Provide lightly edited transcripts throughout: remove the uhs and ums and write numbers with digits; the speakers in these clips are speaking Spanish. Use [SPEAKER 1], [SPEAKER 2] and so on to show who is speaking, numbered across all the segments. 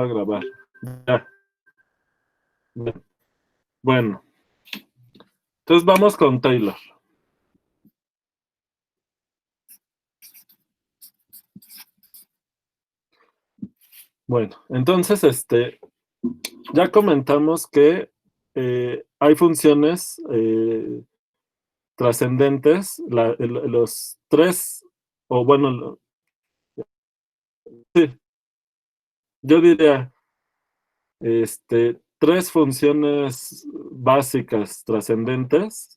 [SPEAKER 1] a grabar. Ya. Bien. Bueno, entonces vamos con Taylor. Bueno, entonces, ya comentamos que hay funciones trascendentes, los tres, o bueno, sí, yo diría, tres funciones básicas trascendentes.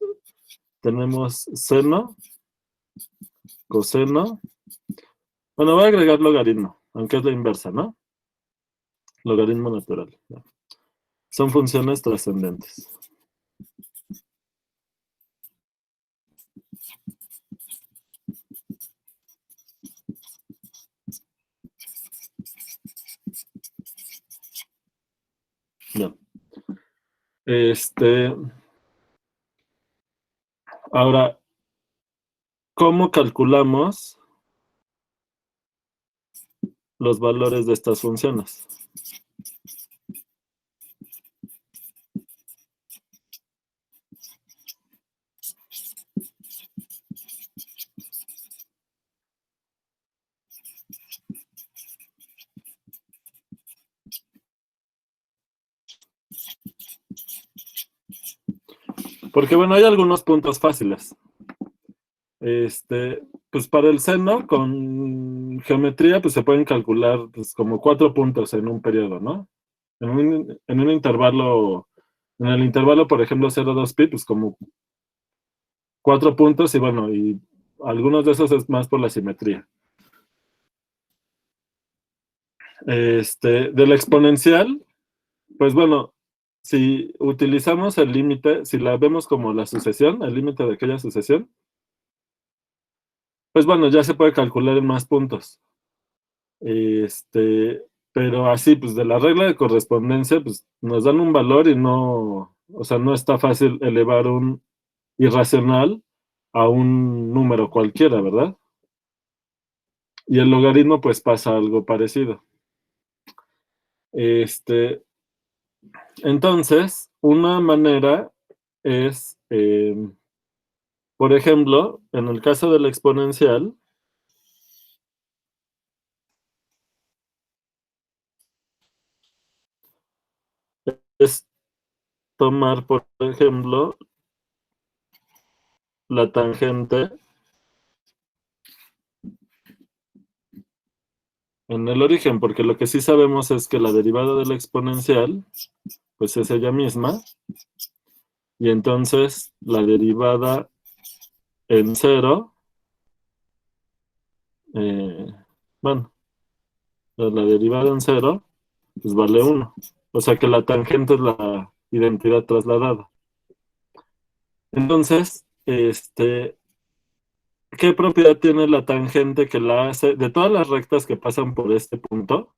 [SPEAKER 1] Tenemos seno, coseno. Bueno, voy a agregar logaritmo, aunque es la inversa, ¿no? Logaritmo natural. ¿No? Son funciones trascendentes. Bien. Ahora, ¿cómo calculamos los valores de estas funciones? Porque, bueno, hay algunos puntos fáciles. Pues para el seno, con geometría, pues se pueden calcular pues, como 4 puntos en un periodo, ¿no? En un intervalo, en el intervalo, por ejemplo, 0,2 pi, pues como 4 puntos, y bueno, y algunos de esos es más por la simetría. De la exponencial, pues bueno, si utilizamos el límite, si la vemos como la sucesión, el límite de aquella sucesión, pues bueno, ya se puede calcular en más puntos. Pero así, pues de la regla de correspondencia, pues nos dan un valor y no, o sea, no está fácil elevar un irracional a un número cualquiera, ¿verdad? Y el logaritmo, pues pasa algo parecido. Entonces, una manera es, por ejemplo, en el caso de la exponencial, es tomar, por ejemplo, la tangente en el origen, porque lo que sí sabemos es que la derivada de la exponencial, pues es ella misma, y entonces la derivada en cero, eh, bueno, la derivada en cero, pues vale 1. O sea que la tangente es la identidad trasladada. Entonces, ¿qué propiedad tiene la tangente que la hace, de todas las rectas que pasan por este punto,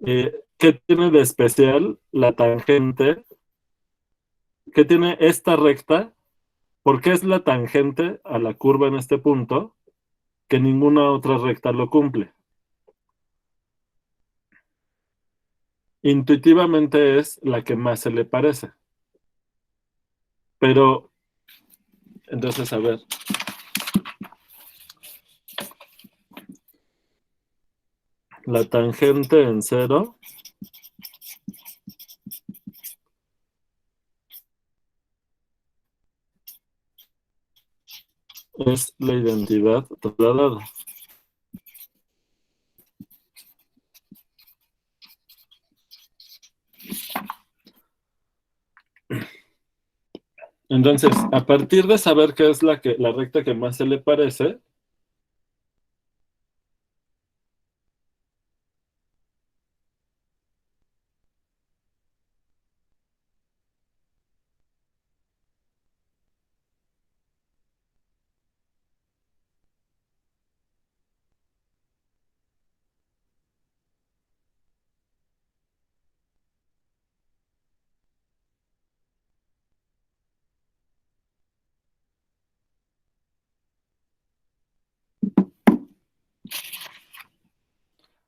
[SPEAKER 1] qué tiene de especial la tangente? ¿Qué tiene esta recta? ¿Por qué es la tangente a la curva en este punto que ninguna otra recta lo cumple? Intuitivamente es la que más se le parece. Pero, entonces, a ver, la tangente en cero es la identidad trasladada. Entonces, a partir de saber qué es la recta que más se le parece,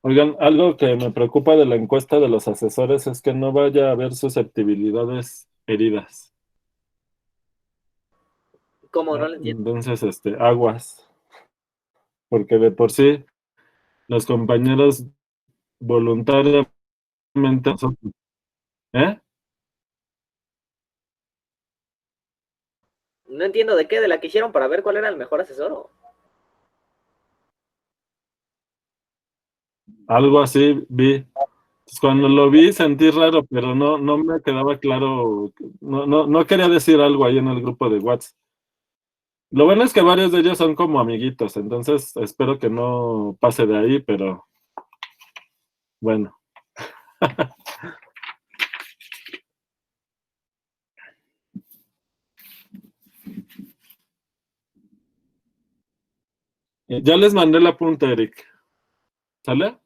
[SPEAKER 1] Oigan, algo que me preocupa de la encuesta de los asesores es que no vaya a haber susceptibilidades heridas.
[SPEAKER 2] ¿Cómo? No lo entiendo.
[SPEAKER 1] Entonces, aguas, porque de por sí los compañeros voluntariamente, ¿eh?
[SPEAKER 2] No entiendo de qué, de la que hicieron para ver cuál era el mejor asesor.
[SPEAKER 1] Algo así vi. Pues cuando lo vi sentí raro, pero no me quedaba claro, no quería decir algo ahí en el grupo de WhatsApp. Lo bueno es que varios de ellos son como amiguitos, entonces espero que no pase de ahí, pero bueno. Ya les mandé la punta, Eric. ¿Sale?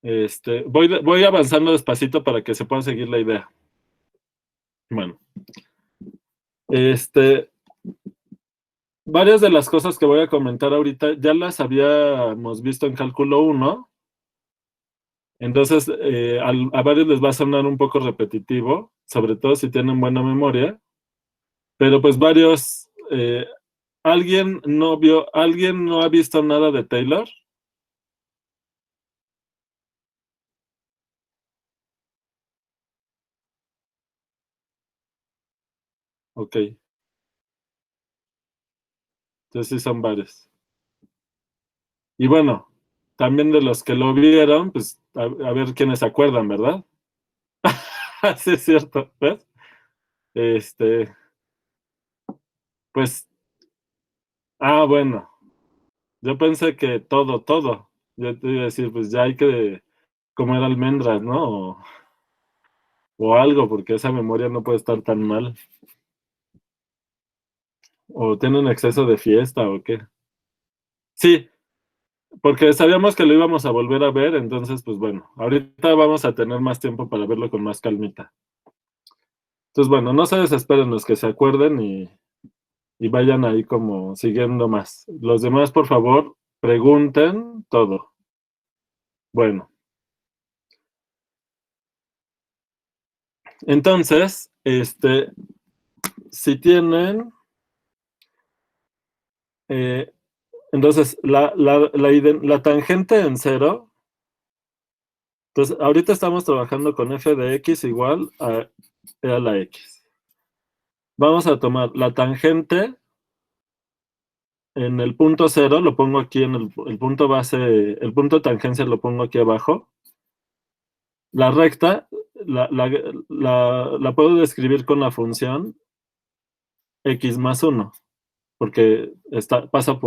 [SPEAKER 1] Voy avanzando despacito para que se pueda seguir la idea. Bueno, este, varias de las cosas que voy a comentar ahorita ya las habíamos visto en cálculo uno. Entonces a varios les va a sonar un poco repetitivo, sobre todo si tienen buena memoria, pero pues varios, ¿alguien no ha visto nada de Taylor? Ok, entonces sí son varios. Y bueno, también de los que lo vieron, pues a ver quiénes se acuerdan, ¿verdad? Sí, es cierto, ¿ves? Este, pues, bueno, yo pensé que todo. Yo te iba a decir, pues ya hay que comer almendras, ¿no? O algo, porque esa memoria no puede estar tan mal. O tienen exceso de fiesta, o qué. Sí, porque sabíamos que lo íbamos a volver a ver, entonces, pues bueno, ahorita vamos a tener más tiempo para verlo con más calmita. Entonces, bueno, no se desesperen los que se acuerden y vayan ahí como siguiendo más. Los demás, por favor, pregunten todo. Bueno, entonces, si tienen, eh, entonces, la tangente en cero, entonces, ahorita estamos trabajando con f de x igual a la x. Vamos a tomar la tangente en el punto cero, lo pongo aquí en el punto base, el punto de tangencia lo pongo aquí abajo. La recta la puedo describir con la función x más uno, porque pasa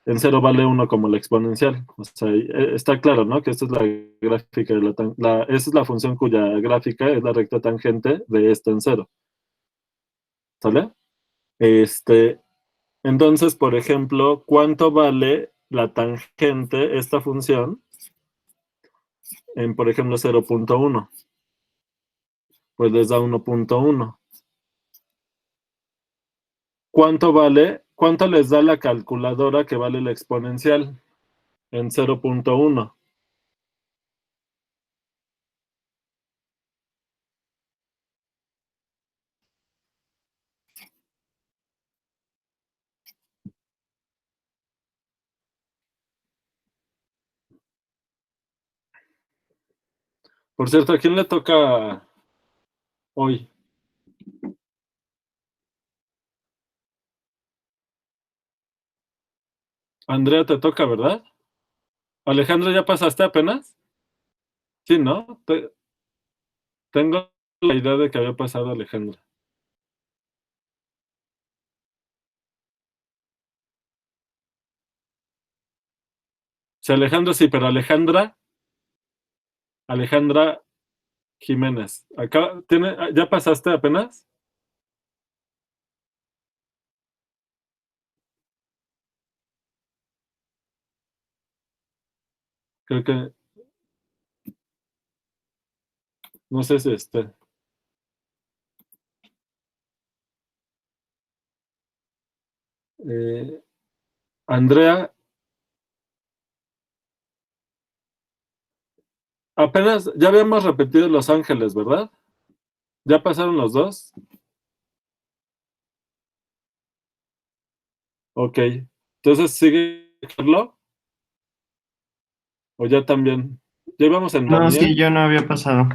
[SPEAKER 1] en cero vale uno como la exponencial. O sea, está claro, ¿no? Que esta es la gráfica, esa es la función cuya gráfica es la recta tangente de esta en cero. ¿Sale? Este, entonces, por ejemplo, ¿cuánto vale la tangente, esta función, en, por ejemplo, 0.1? Pues les da 1.1. ¿Cuánto les da la calculadora que vale la exponencial en 0.1? Por cierto, ¿a quién le toca hoy? Andrea, te toca, ¿verdad? Alejandro, ¿ya pasaste apenas? Sí, ¿no? Tengo la idea de que había pasado Alejandra. Sí, Alejandro sí, pero Alejandra Jiménez. ¿Ya pasaste apenas? Creo que, no sé si eh, Andrea, Apenas, ya habíamos repetido Los Ángeles, ¿verdad? ¿Ya pasaron los dos? Ok. Entonces, ¿sigue Carlos? ¿O ya también? Ya íbamos en
[SPEAKER 3] No, sí,
[SPEAKER 1] Daniel.
[SPEAKER 3] yo no había pasado.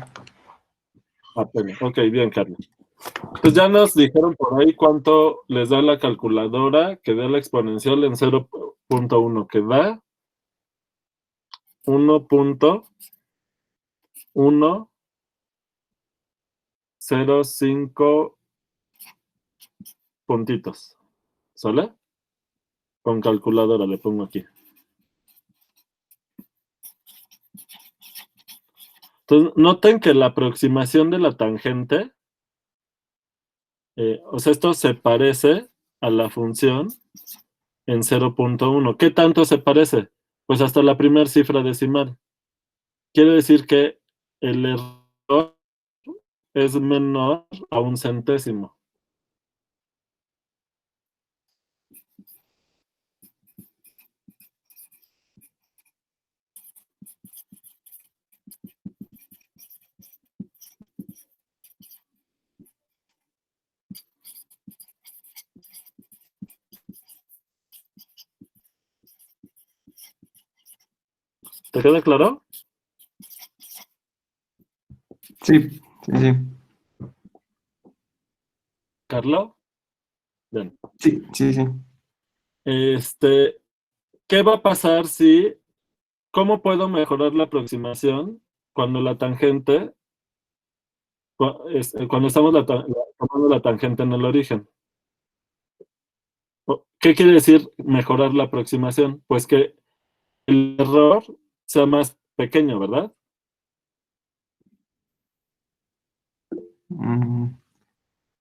[SPEAKER 1] Apenas. Ok, bien, Carlos. Pues ya nos dijeron por ahí cuánto les da la calculadora que da la exponencial en 0.1, que da 1.105 puntitos. ¿Sale? Con calculadora le pongo aquí. Entonces, noten que la aproximación de la tangente, o sea, esto se parece a la función en 0.1. ¿Qué tanto se parece? Pues hasta la primera cifra decimal. Quiere decir que el error es menor a un centésimo. ¿Te queda claro?
[SPEAKER 3] Sí, sí, sí.
[SPEAKER 1] Carlos. Bien.
[SPEAKER 3] Sí, sí, sí.
[SPEAKER 1] ¿Qué va a pasar si, cómo puedo mejorar la aproximación cuando la tangente, cuando estamos tomando la tangente en el origen? ¿Qué quiere decir mejorar la aproximación? Pues que el error sea más pequeño, ¿verdad?
[SPEAKER 3] Mm,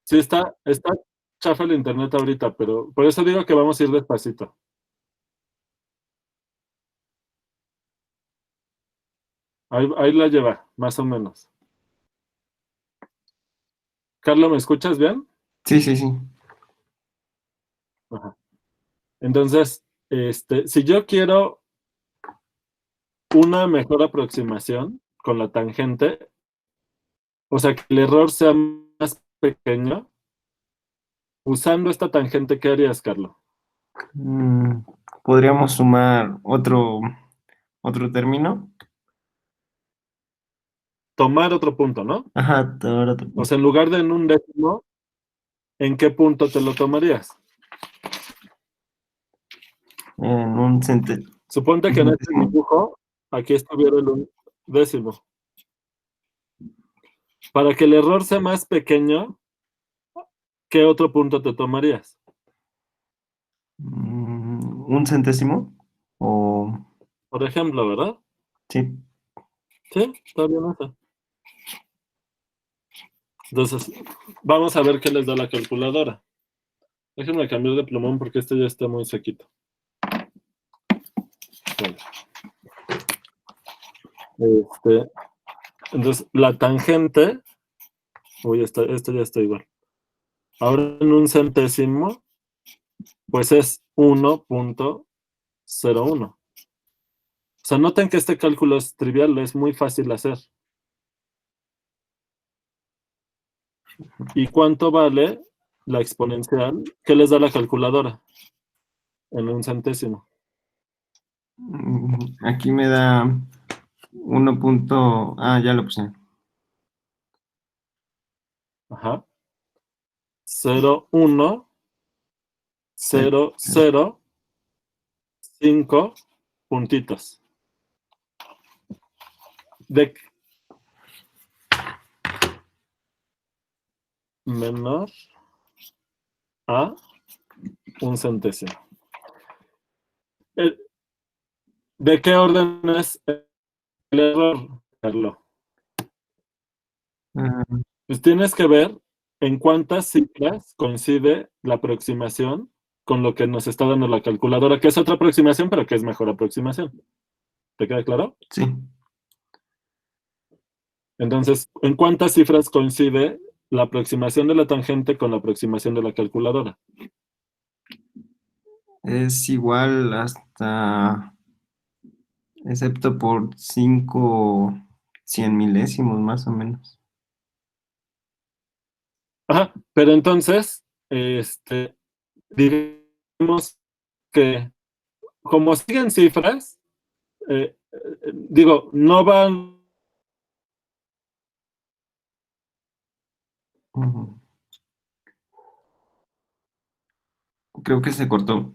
[SPEAKER 1] Sí, está chafa el internet ahorita, pero por eso digo que vamos a ir despacito. Ahí la lleva, más o menos. Carlos, ¿me escuchas bien?
[SPEAKER 3] sí, sí, sí.
[SPEAKER 1] Ajá. Entonces, si yo quiero una mejor aproximación con la tangente, o sea, que el error sea más pequeño, usando esta tangente, ¿qué harías, Carlos?
[SPEAKER 3] Mm, Podríamos sumar otro término.
[SPEAKER 1] Tomar otro punto, ¿no?
[SPEAKER 3] Ajá, ahora otro
[SPEAKER 1] O
[SPEAKER 3] punto.
[SPEAKER 1] sea, en lugar de en un décimo, ¿en qué punto te lo tomarías?
[SPEAKER 3] En un
[SPEAKER 1] Suponte que en este
[SPEAKER 3] centésimo.
[SPEAKER 1] dibujo, aquí estuviera el un décimo. Para que el error sea más pequeño, ¿qué otro punto te tomarías?
[SPEAKER 3] ¿Un centésimo? O
[SPEAKER 1] Por ejemplo, ¿verdad?
[SPEAKER 3] sí.
[SPEAKER 1] Sí, está bien eso. Entonces, vamos a ver qué les da la calculadora. Déjenme cambiar de plumón porque este ya está muy sequito. Bueno, entonces, la tangente, uy, esto ya está igual. Ahora en un centésimo, pues es 1.01. O sea, noten que este cálculo es trivial, es muy fácil de hacer. ¿Y cuánto vale la exponencial? ¿Qué les da la calculadora? En un centésimo.
[SPEAKER 3] Aquí me da 1 punto. Ah, ya lo puse.
[SPEAKER 1] Ajá. 0, 1,
[SPEAKER 3] Cero,
[SPEAKER 1] 0,
[SPEAKER 3] cero.
[SPEAKER 1] 0, 5 puntitos. De menor a un centésimo. Eh, ¿De qué orden es el error, Carlos?
[SPEAKER 3] Ah,
[SPEAKER 1] Pues tienes que ver en cuántas cifras coincide la aproximación con lo que nos está dando la calculadora, que es otra aproximación, pero que es mejor aproximación. ¿Te queda claro?
[SPEAKER 3] sí.
[SPEAKER 1] Entonces, ¿en cuántas cifras coincide la aproximación de la tangente con la aproximación de la calculadora?
[SPEAKER 3] Es igual hasta. Excepto por 5. 100 milésimos más o menos.
[SPEAKER 1] Ajá, pero entonces, digamos que como siguen cifras, digo, no van.
[SPEAKER 3] Ujú. Creo que se cortó.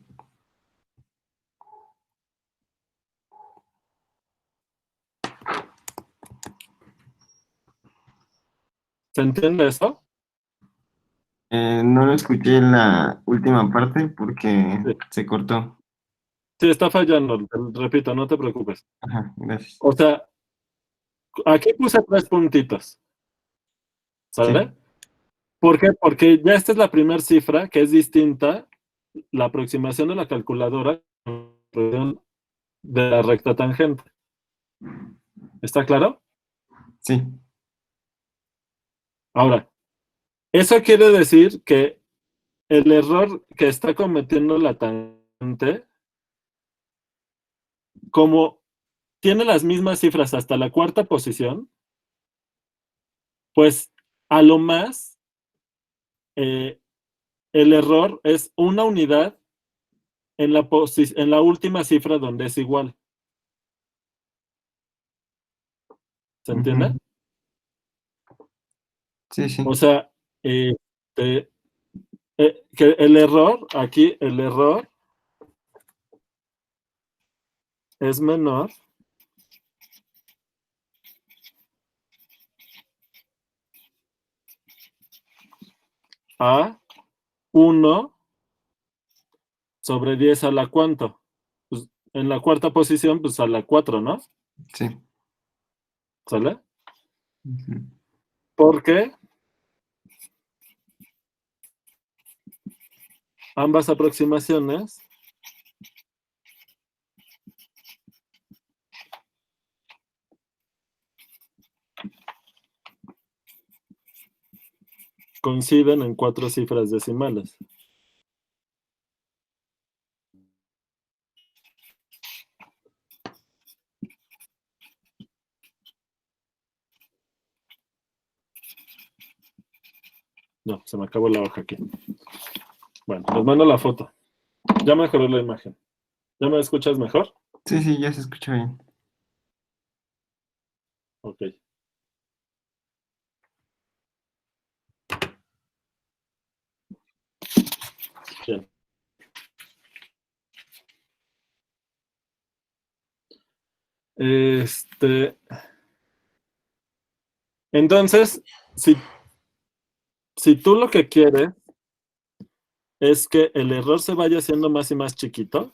[SPEAKER 1] ¿Se entiende eso?
[SPEAKER 3] No lo escuché en la última parte porque
[SPEAKER 1] Sí,
[SPEAKER 3] se cortó.
[SPEAKER 1] sí, está fallando, repito, no te preocupes.
[SPEAKER 3] Ajá, gracias.
[SPEAKER 1] O sea, aquí puse 3 puntitos,
[SPEAKER 3] Sí.
[SPEAKER 1] ¿sale? ¿Por qué? Porque ya esta es la primera cifra que es distinta, la aproximación de la calculadora de la recta tangente. ¿Está claro?
[SPEAKER 3] Sí.
[SPEAKER 1] Ahora, eso quiere decir que el error que está cometiendo la tangente, como tiene las mismas cifras hasta la cuarta posición, pues a lo más el error es una unidad en la última cifra donde es igual. ¿Se entiende?
[SPEAKER 3] Ujú. Sí, sí.
[SPEAKER 1] O sea, este, que el error, aquí el error es menor a 1/10 a la cuánto. Pues, en la cuarta posición, pues a la 4, ¿no?
[SPEAKER 3] Sí.
[SPEAKER 1] ¿Sale?
[SPEAKER 3] Ujú.
[SPEAKER 1] Porque ambas aproximaciones coinciden en 4 cifras decimales. No, se me acabó la hoja aquí. Bueno, les mando la foto. Ya mejoró la imagen. ¿Ya me escuchas mejor?
[SPEAKER 3] Sí, sí, ya se escucha bien.
[SPEAKER 1] Ok. Bien. Entonces, si tú lo que quieres es que el error se vaya haciendo más y más chiquito,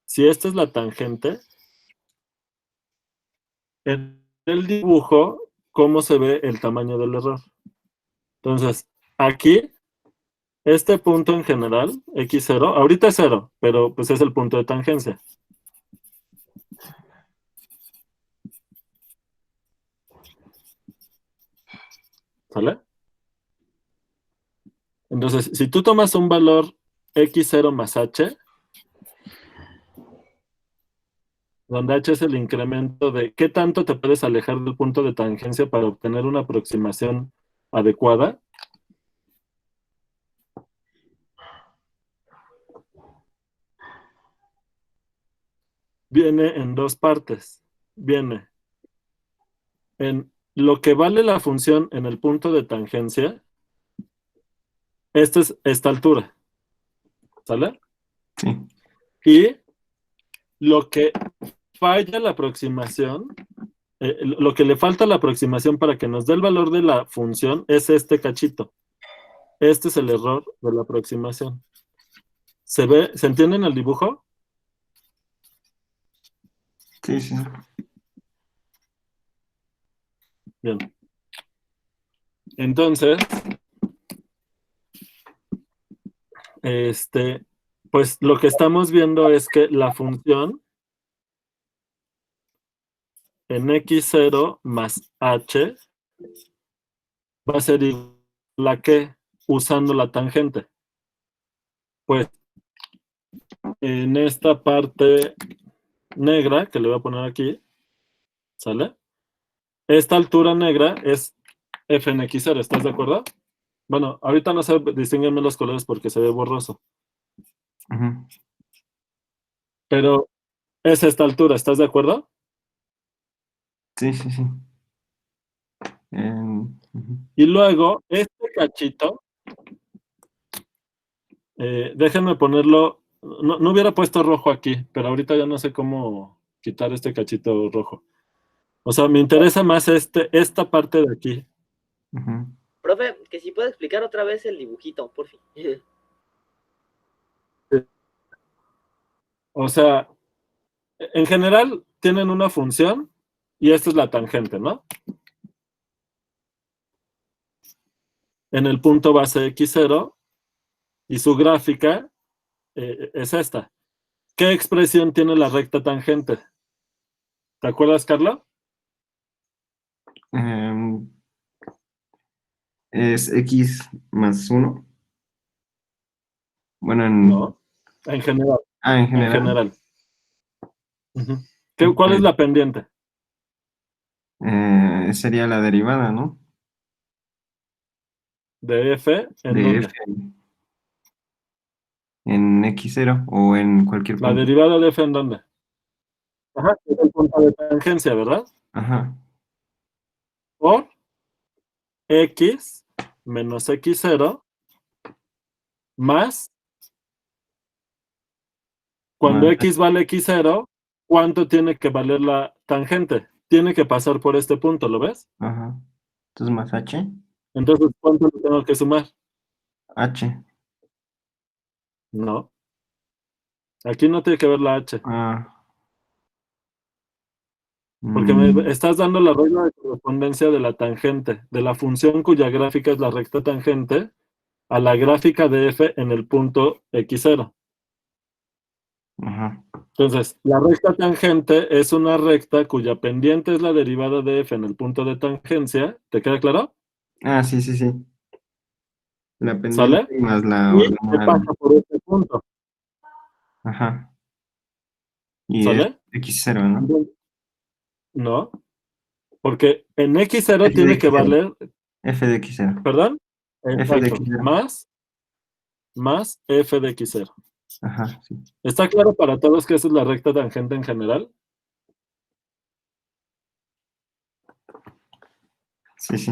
[SPEAKER 1] si esta es la tangente, en el dibujo, ¿cómo se ve el tamaño del error? Entonces, aquí, este punto en general, x0, ahorita es 0, pero pues es el punto de tangencia. ¿Sale? Entonces, si tú tomas un valor x0 más h, donde h es el incremento de qué tanto te puedes alejar del punto de tangencia para obtener una aproximación adecuada, viene en 2 partes. Viene en lo que vale la función en el punto de tangencia, esta es esta altura, ¿sale?
[SPEAKER 3] Sí.
[SPEAKER 1] Y lo que falla la aproximación, lo que le falta a la aproximación para que nos dé el valor de la función es este cachito. Este es el error de la aproximación. ¿Se entiende en el dibujo?
[SPEAKER 3] Sí, sí.
[SPEAKER 1] Bien. Entonces, pues lo que estamos viendo es que la función en x0 más h va a ser igual a que usando la tangente. Pues en esta parte negra que le voy a poner aquí, ¿sale? esta altura negra es f en x0, ¿estás de acuerdo? Bueno, ahorita no se distinguen bien los colores porque se ve borroso,
[SPEAKER 3] Ujú.
[SPEAKER 1] pero es esta altura, ¿estás de acuerdo?
[SPEAKER 3] Sí, sí, sí. Ujú.
[SPEAKER 1] Y luego, este cachito, déjenme ponerlo, no hubiera puesto rojo aquí, pero ahorita ya no sé cómo quitar este cachito rojo. O sea, me interesa más esta parte de aquí.
[SPEAKER 3] Ujú.
[SPEAKER 2] Profe, que si puede explicar otra vez el dibujito, por fin.
[SPEAKER 1] O sea, en general tienen una función y esta es la tangente, ¿no? En el punto base x0 y su gráfica es esta. ¿Qué expresión tiene la recta tangente? ¿Te acuerdas, Carla?
[SPEAKER 3] Em, es x más 1. Bueno,
[SPEAKER 1] No, en general,
[SPEAKER 3] en
[SPEAKER 1] en
[SPEAKER 3] general.
[SPEAKER 1] general. Ujú. ¿Cuál es la pendiente?
[SPEAKER 3] Sería la derivada, ¿no?
[SPEAKER 1] ¿De f en
[SPEAKER 3] De f
[SPEAKER 1] dónde?
[SPEAKER 3] en x0 o en cualquier
[SPEAKER 1] La
[SPEAKER 3] punto.
[SPEAKER 1] derivada de f en dónde. Ajá, es el punto de tangencia, ¿verdad?
[SPEAKER 3] Ajá.
[SPEAKER 1] Por x menos x0 más, cuando
[SPEAKER 3] Más,
[SPEAKER 1] x vale x0, ¿cuánto tiene que valer la tangente? Tiene que pasar por este punto, ¿lo ves?
[SPEAKER 3] ajá. Entonces más h.
[SPEAKER 1] Entonces, ¿cuánto le tengo que sumar?
[SPEAKER 3] H.
[SPEAKER 1] No, aquí no tiene que ver la h,
[SPEAKER 3] Ah,
[SPEAKER 1] porque me
[SPEAKER 3] mm,
[SPEAKER 1] estás dando la regla de correspondencia de la tangente, de la función cuya gráfica es la recta tangente, a la gráfica de f en el punto x0.
[SPEAKER 3] ajá.
[SPEAKER 1] Entonces, la recta tangente es una recta cuya pendiente es la derivada de f en el punto de tangencia. ¿Te queda claro?
[SPEAKER 3] Ah, sí, sí, sí. La pendiente
[SPEAKER 1] ¿Sale?
[SPEAKER 3] más la
[SPEAKER 1] Y se
[SPEAKER 3] ordenada.
[SPEAKER 1] pasa por este punto.
[SPEAKER 3] Ajá. Y es
[SPEAKER 1] ¿Sale?
[SPEAKER 3] x0, ¿no?
[SPEAKER 1] No, porque en x0
[SPEAKER 3] F de
[SPEAKER 1] tiene que
[SPEAKER 3] x0.
[SPEAKER 1] valer,
[SPEAKER 3] F de x0.
[SPEAKER 1] ¿perdón?
[SPEAKER 3] F de
[SPEAKER 1] Exacto,
[SPEAKER 3] x0.
[SPEAKER 1] más f de x0.
[SPEAKER 3] Ajá, sí.
[SPEAKER 1] ¿Está claro para todos que esa es la recta tangente en general?
[SPEAKER 3] Sí, sí.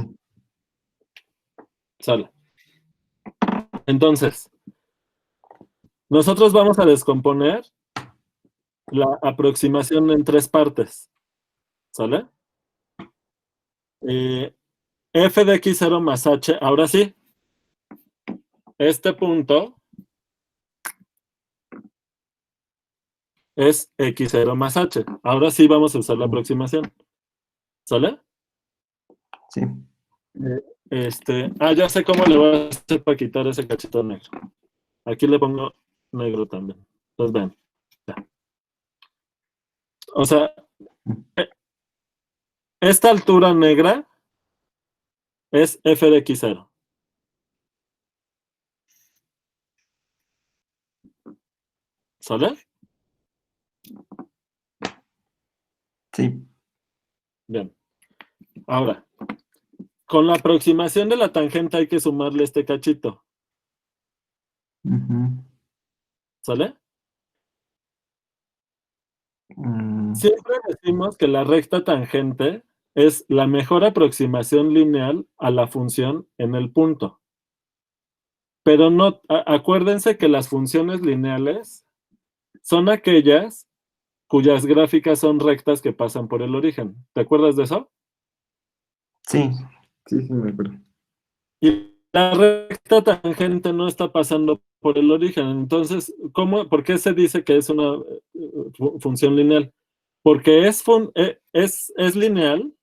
[SPEAKER 1] Sale. Entonces, nosotros vamos a descomponer la aproximación en tres partes. ¿Sale? Eh, f de x0 más h, ahora sí, este punto es x0 más h. Ahora sí vamos a usar la aproximación. ¿Sale?
[SPEAKER 3] Sí.
[SPEAKER 1] Ya sé cómo le voy a hacer para quitar ese cachito negro. Aquí le pongo negro también. Entonces ven. Ya. O sea, e- esta altura negra es f de x0. ¿Sale?
[SPEAKER 3] Sí.
[SPEAKER 1] Bien. Ahora, con la aproximación de la tangente hay que sumarle este cachito.
[SPEAKER 3] Ujú.
[SPEAKER 1] ¿Sale?
[SPEAKER 3] Mm,
[SPEAKER 1] Siempre decimos que la recta tangente es la mejor aproximación lineal a la función en el punto. Pero no, acuérdense que las funciones lineales son aquellas cuyas gráficas son rectas que pasan por el origen. ¿Te acuerdas de eso?
[SPEAKER 3] sí. Sí, sí, me acuerdo.
[SPEAKER 1] Y la recta tangente no está pasando por el origen. Entonces, ¿por qué se dice que es una función lineal? Porque es lineal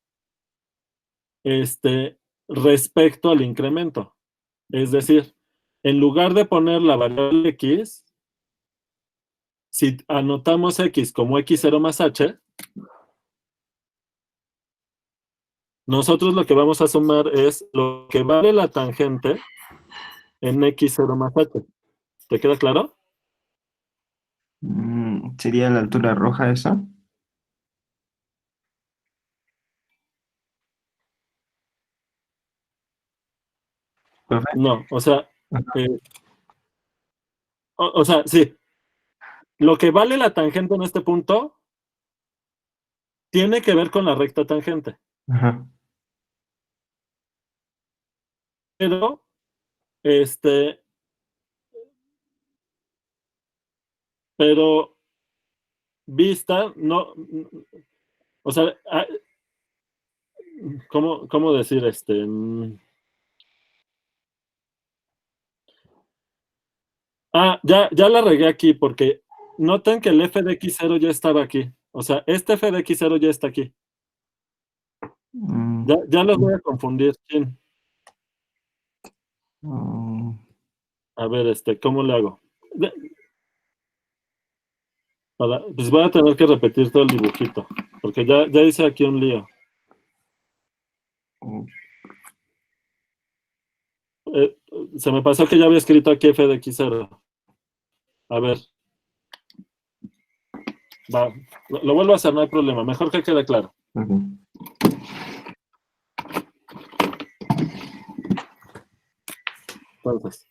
[SPEAKER 1] respecto al incremento. Es decir, en lugar de poner la variable x, si anotamos x como x0 más h, nosotros lo que vamos a sumar es lo que vale la tangente en x0 más h. ¿Te queda claro?
[SPEAKER 3] ¿Sería la altura roja esa? profe.
[SPEAKER 1] No, o sea, o sea, sí, lo que vale la tangente en este punto tiene que ver con la recta tangente,
[SPEAKER 3] Ajá.
[SPEAKER 1] pero pero vista, no, o sea, ¿cómo decir? Ya la regué aquí porque noten que el f de x0 ya estaba aquí. O sea, este f de x0 ya está aquí.
[SPEAKER 3] Mm,
[SPEAKER 1] Ya los voy a confundir. ¿Quién?
[SPEAKER 3] mm,
[SPEAKER 1] A ver, ¿cómo le hago? Pues voy a tener que repetir todo el dibujito, porque ya hice aquí un lío.
[SPEAKER 3] mm,
[SPEAKER 1] Se me pasó que ya había escrito aquí f de x0. A ver, va, lo vuelvo a hacer, no hay problema. Mejor que quede claro.
[SPEAKER 3] ok.
[SPEAKER 1] Entonces,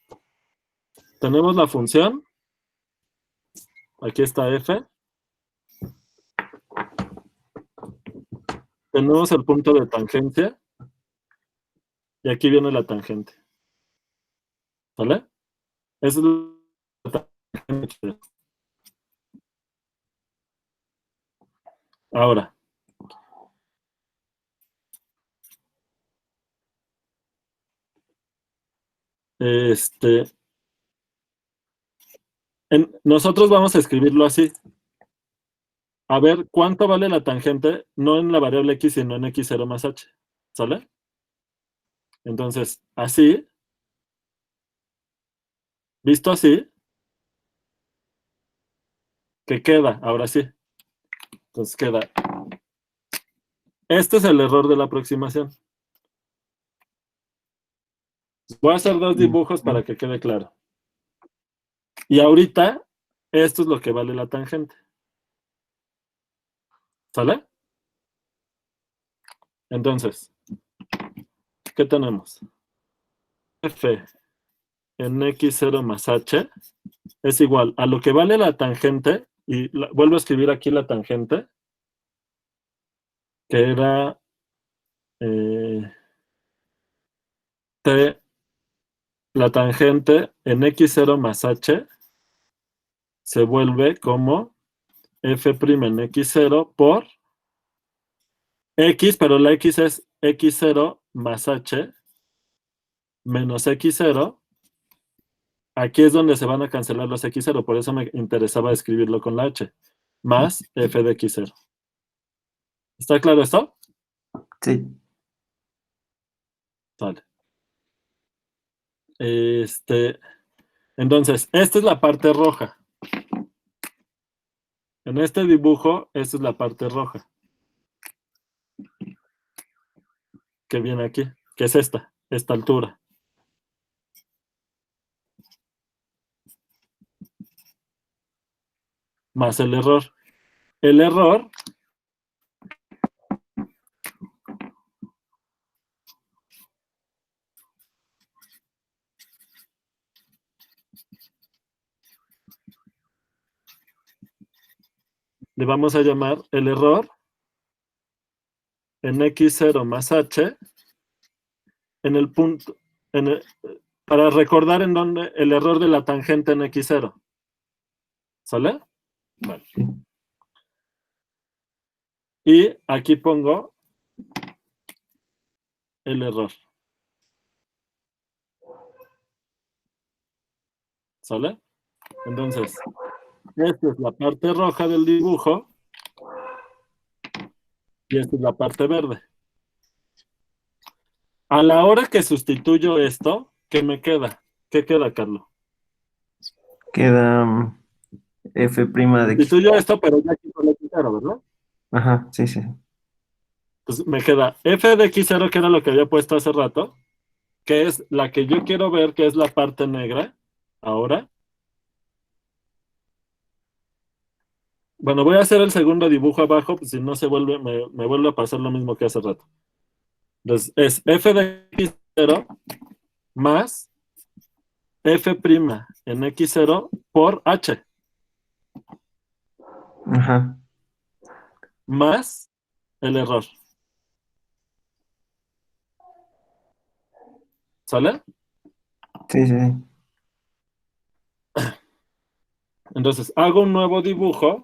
[SPEAKER 1] tenemos la función. Aquí está f. Tenemos el punto de tangencia. Y aquí viene la tangente. ¿Vale? Esa es la tangente. Ahora, nosotros vamos a escribirlo así. A ver cuánto vale la tangente, no en la variable x, sino en x0 más h. ¿Sale? Entonces, así, visto así, ¿qué queda? Ahora sí. Entonces queda. Este es el error de la aproximación. Voy a hacer dos dibujos para que quede claro. Y ahorita, esto es lo que vale la tangente. ¿Sale? Entonces, ¿qué tenemos? F en x0 más h es igual a lo que vale la tangente, y vuelvo a escribir aquí la tangente, que era t, la tangente en x0 más h se vuelve como f' en x0 por x, pero la x es x0 más h menos x0. Aquí es donde se van a cancelar los x0, por eso me interesaba escribirlo con la h, más f de x0. ¿Está claro esto?
[SPEAKER 3] Sí.
[SPEAKER 1] Vale. Entonces, esta es la parte roja. En este dibujo, esta es la parte roja. Que viene aquí, que es esta altura. Más el error. El error le vamos a llamar el error en x0 más h en el punto, para recordar en dónde el error de la tangente en x0. ¿Sale? Vale. Y aquí pongo el error. ¿Sale? Entonces, esta es la parte roja del dibujo y esta es la parte verde. A la hora que sustituyo esto, ¿qué me queda? ¿Qué queda, Carlos?
[SPEAKER 3] Queda f' de x.
[SPEAKER 1] Sustituyo esto, pero ya quito el x0, ¿verdad?
[SPEAKER 3] Ajá, sí, sí.
[SPEAKER 1] Pues me queda f de x0, que era lo que había puesto hace rato, que es la que yo quiero ver, que es la parte negra, ahora. Bueno, voy a hacer el segundo dibujo abajo, pues si no se vuelve, me vuelve a pasar lo mismo que hace rato. Entonces, es f de x0 más f' en x0 por h,
[SPEAKER 3] Ajá.
[SPEAKER 1] más el error. ¿Sale?
[SPEAKER 3] Sí, sí, sí.
[SPEAKER 1] Entonces, hago un nuevo dibujo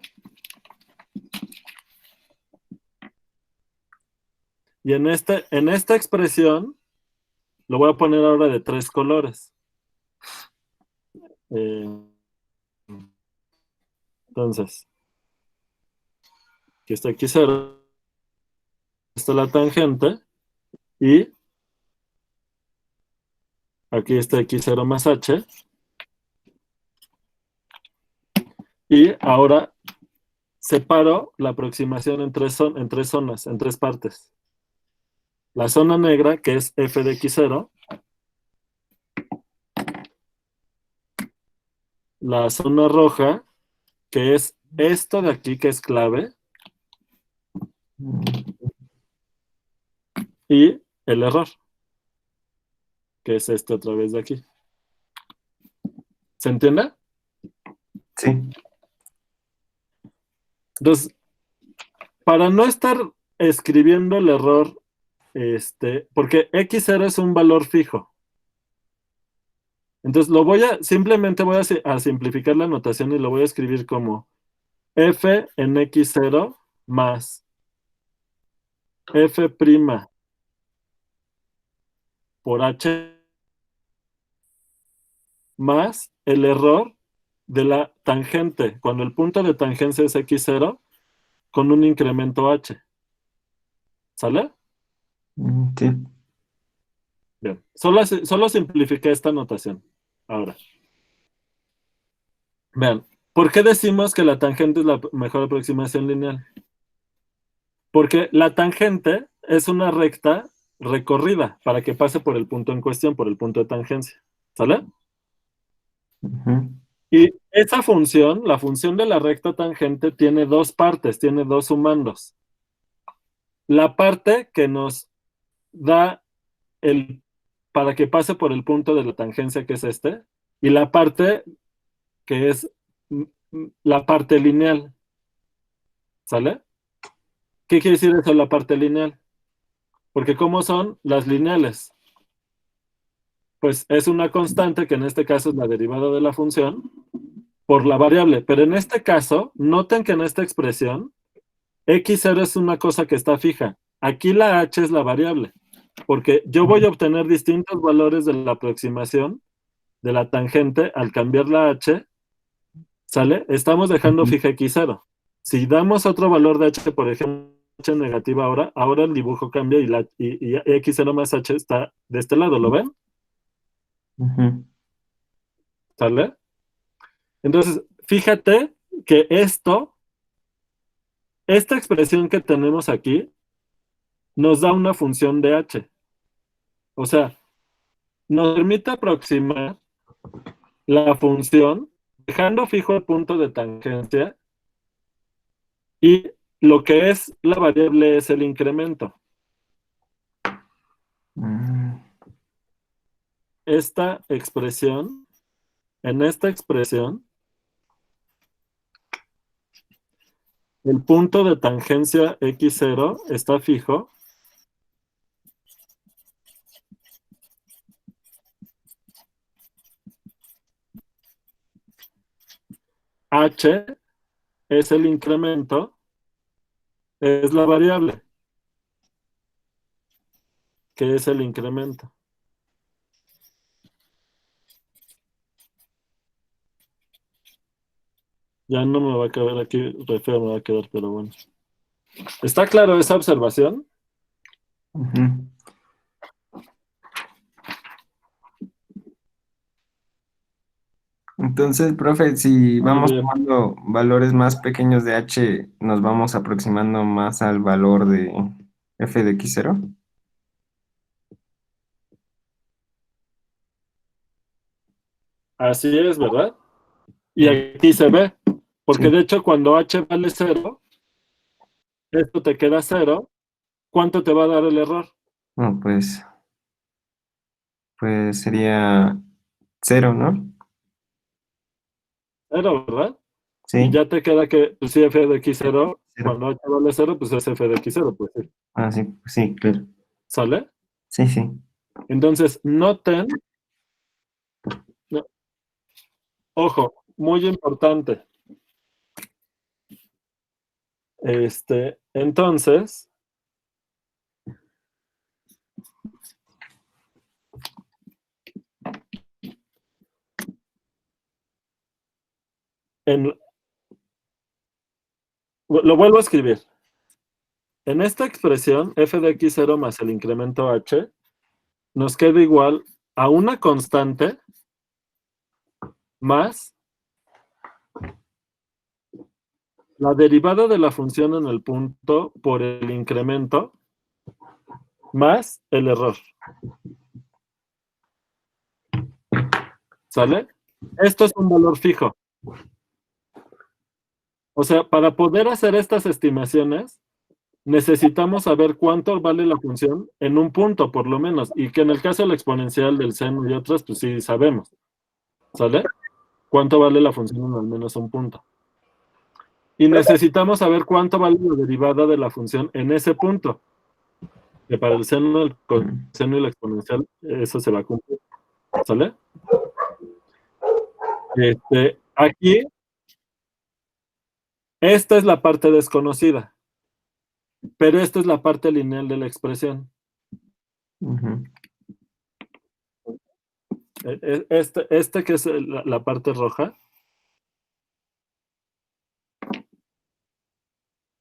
[SPEAKER 1] y en esta expresión lo voy a poner ahora de 3 colores. Entonces, aquí está x0, está la tangente y aquí está x0 más h. Y ahora separo la aproximación en tres zonas, en 3 partes. La zona negra, que es f de x0. La zona roja, que es esto de aquí, que es clave. Y el error, que es este otra vez de aquí. ¿Se entiende?
[SPEAKER 3] Sí.
[SPEAKER 1] Entonces, para no estar escribiendo el error, porque x0 es un valor fijo. Entonces, simplemente voy a simplificar la notación y lo voy a escribir como f en x0 más f' por h más el error de la tangente, cuando el punto de tangencia es x0 con un incremento h. ¿Sale?
[SPEAKER 3] Sí.
[SPEAKER 1] Bien. Solo simplifiqué esta notación. Ahora, vean, ¿por qué decimos que la tangente es la mejor aproximación lineal? Porque la tangente es una recta recorrida para que pase por el punto en cuestión, por el punto de tangencia. ¿Sale?
[SPEAKER 3] Ujú.
[SPEAKER 1] Y esa función, la función de la recta tangente, tiene 2 partes, tiene 2 sumandos. La parte que nos da para que pase por el punto de la tangencia, que es este, y la parte que es la parte lineal. ¿Sale? ¿Qué quiere decir eso, la parte lineal? Porque ¿cómo son las lineales? Pues es una constante, que en este caso es la derivada de la función, por la variable. Pero en este caso, noten que en esta expresión, x0 es una cosa que está fija. Aquí la h es la variable, porque yo voy a obtener distintos valores de la aproximación de la tangente al cambiar la h. ¿Sale? Estamos dejando
[SPEAKER 3] Ujú.
[SPEAKER 1] fija x0. Si damos otro valor de h, por ejemplo, h negativa ahora el dibujo cambia y x0 más h está de este lado, ¿lo ven?
[SPEAKER 3] Ujú.
[SPEAKER 1] ¿Sale? Entonces, fíjate que esta expresión que tenemos aquí, nos da una función de h. O sea, nos permite aproximar la función dejando fijo el punto de tangencia y lo que es la variable es el incremento.
[SPEAKER 3] Mm.
[SPEAKER 1] En esta expresión, el punto de tangencia x0 está fijo. H es el incremento, es la variable, que es el incremento. Ya no me va a quedar aquí, re feo me va a quedar, pero bueno. ¿Está claro esa observación?
[SPEAKER 3] Ujú. Entonces, profe, si
[SPEAKER 1] Muy
[SPEAKER 3] vamos
[SPEAKER 1] bien.
[SPEAKER 3] tomando valores más pequeños de h, nos vamos aproximando más al valor de f de x0.
[SPEAKER 1] Así es, ¿verdad? Y
[SPEAKER 3] Mm.
[SPEAKER 1] aquí se ve, porque
[SPEAKER 3] Sí.
[SPEAKER 1] de hecho cuando h vale 0, esto te queda 0, ¿cuánto te va a dar el error?
[SPEAKER 3] No, pues Pues sería 0, ¿no?
[SPEAKER 1] 0, ¿verdad? Y
[SPEAKER 3] Sí,
[SPEAKER 1] ya te queda que, pues sí, f de x0,
[SPEAKER 3] 0.
[SPEAKER 1] cuando h vale 0, pues es f de x0, pues sí.
[SPEAKER 3] Ah, sí, sí, claro.
[SPEAKER 1] ¿Sale?
[SPEAKER 3] Sí, sí.
[SPEAKER 1] Entonces, noten, no, ojo, muy importante. Entonces, en, lo vuelvo a escribir. En esta expresión, f de x0 más el incremento h, nos queda igual a una constante más la derivada de la función en el punto por el incremento más el error. ¿Sale? Esto es un valor fijo. O sea, para poder hacer estas estimaciones, necesitamos saber cuánto vale la función en un punto, por lo menos, y que en el caso del exponencial, del seno y otras, pues sí sabemos. ¿Sale? Cuánto vale la función en al menos un punto. Y necesitamos saber cuánto vale la derivada de la función en ese punto. Que para el seno, el coseno y la exponencial, eso se va a cumplir. ¿Sale? Aquí, esta es la parte desconocida, pero esta es la parte lineal de la expresión.
[SPEAKER 3] Ujú.
[SPEAKER 1] Este que es la parte roja.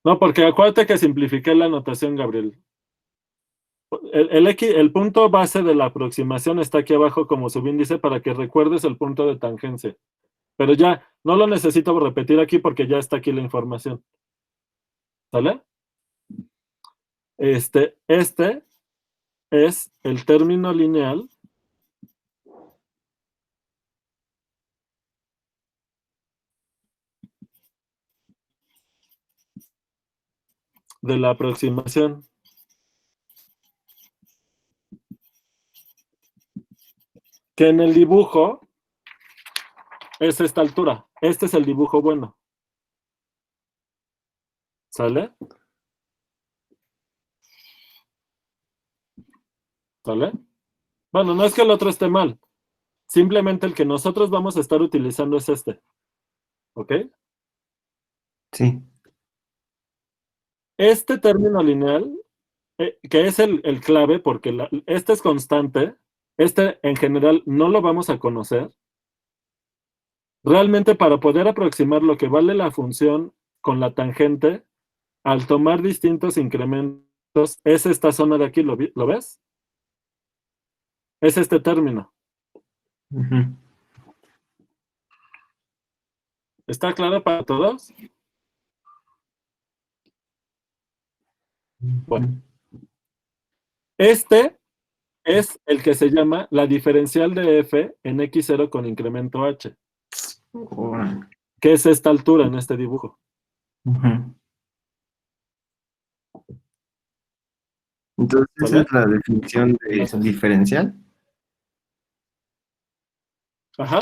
[SPEAKER 1] No, porque acuérdate que simplifiqué la notación, Gabriel. El punto base de la aproximación está aquí abajo como subíndice para que recuerdes el punto de tangencia. Pero ya, no lo necesito repetir aquí porque ya está aquí la información. ¿Sale? Este es el término lineal de la aproximación. Que en el dibujo es esta altura. Este es el dibujo bueno. ¿Sale? ¿Sale? Bueno, no es que el otro esté mal. Simplemente el que nosotros vamos a estar utilizando es este. ¿Ok?
[SPEAKER 3] Sí.
[SPEAKER 1] Este término lineal, que es el clave, porque este es constante, este en general no lo vamos a conocer. Realmente para poder aproximar lo que vale la función con la tangente, al tomar distintos incrementos, es esta zona de aquí, ¿lo ves? Es este término.
[SPEAKER 3] Ujú.
[SPEAKER 1] ¿Está claro para todos? Bueno, este es el que se llama la diferencial de f en x0 con incremento h,
[SPEAKER 3] Órale.
[SPEAKER 1] que es esta altura en este dibujo.
[SPEAKER 3] Ujú. Entonces, esa
[SPEAKER 1] ¿Sale?
[SPEAKER 3] es la definición de
[SPEAKER 1] Entonces,
[SPEAKER 3] diferencial.
[SPEAKER 1] ajá,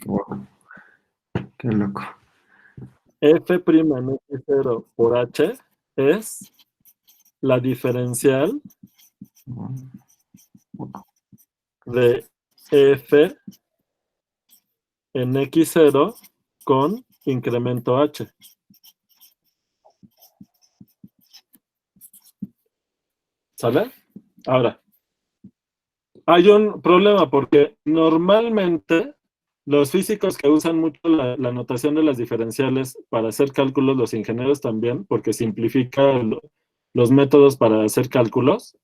[SPEAKER 3] Wow, qué loco.
[SPEAKER 1] f' en x0 por h es la diferencial
[SPEAKER 3] Wow.
[SPEAKER 1] de f en x0 con incremento h. ¿Sale? Ahora, hay un problema porque normalmente los físicos que usan mucho la notación de las diferenciales para hacer cálculos, los ingenieros también, porque simplifica los métodos para hacer cálculos.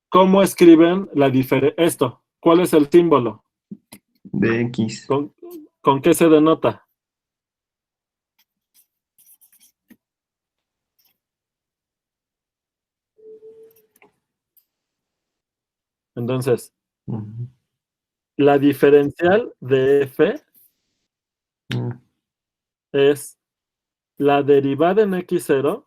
[SPEAKER 1] ¿Cómo escriben esto? ¿Cuál es el símbolo?
[SPEAKER 3] De X.
[SPEAKER 1] ¿Con qué se denota? Entonces,
[SPEAKER 3] Ujú.
[SPEAKER 1] la diferencial de f
[SPEAKER 3] Mm.
[SPEAKER 1] es la derivada en x0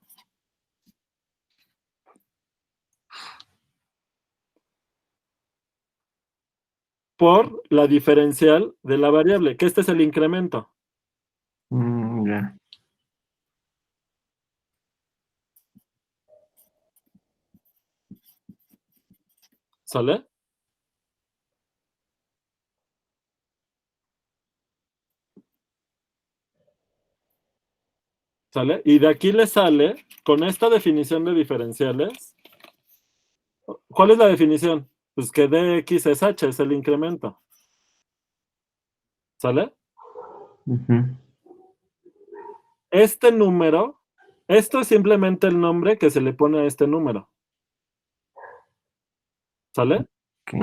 [SPEAKER 1] por la diferencial de la variable, que este es el incremento.
[SPEAKER 3] Ya.
[SPEAKER 1] ¿Sale? ¿Sale? Y de aquí le sale, con esta definición de diferenciales, ¿cuál es la definición? Pues que dx es h, es el incremento. ¿Sale?
[SPEAKER 3] Ujú.
[SPEAKER 1] Este número, esto es simplemente el nombre que se le pone a este número. ¿Sale?
[SPEAKER 3] Ok.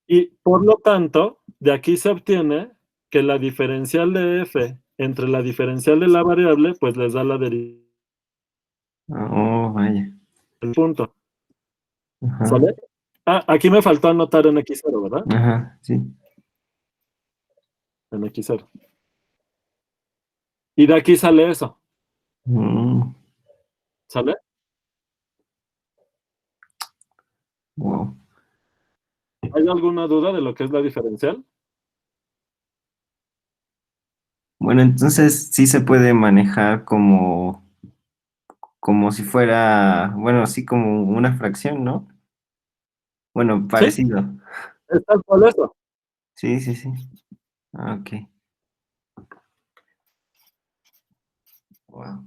[SPEAKER 1] Y por lo tanto, de aquí se obtiene que la diferencial de f entre la diferencial de la variable, pues les da la derivada
[SPEAKER 3] Oh, vaya.
[SPEAKER 1] del punto.
[SPEAKER 3] Ajá.
[SPEAKER 1] ¿Sale? Ah, aquí me faltó anotar en x0, ¿verdad?
[SPEAKER 3] Ajá, sí.
[SPEAKER 1] En x0. Y de aquí sale eso.
[SPEAKER 3] Mm,
[SPEAKER 1] ¿Sale?
[SPEAKER 3] wow.
[SPEAKER 1] ¿Hay alguna duda de lo que es la diferencial?
[SPEAKER 3] Bueno, entonces sí se puede manejar como si fuera, bueno, sí como una fracción, ¿no? Bueno,
[SPEAKER 1] Sí,
[SPEAKER 3] parecido.
[SPEAKER 1] es tal cual eso.
[SPEAKER 3] Sí, sí, sí. Ah, ok. Wow.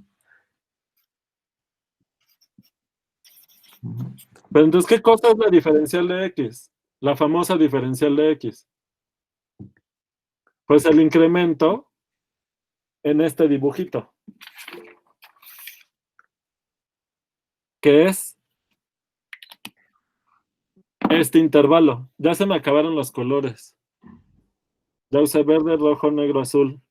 [SPEAKER 3] Ujú.
[SPEAKER 1] Pero entonces, ¿qué cosa es la diferencial de x? La famosa diferencial de x. Pues el incremento en este dibujito, que es este intervalo. Ya se me acabaron los colores. Ya usé verde, rojo, negro, azul.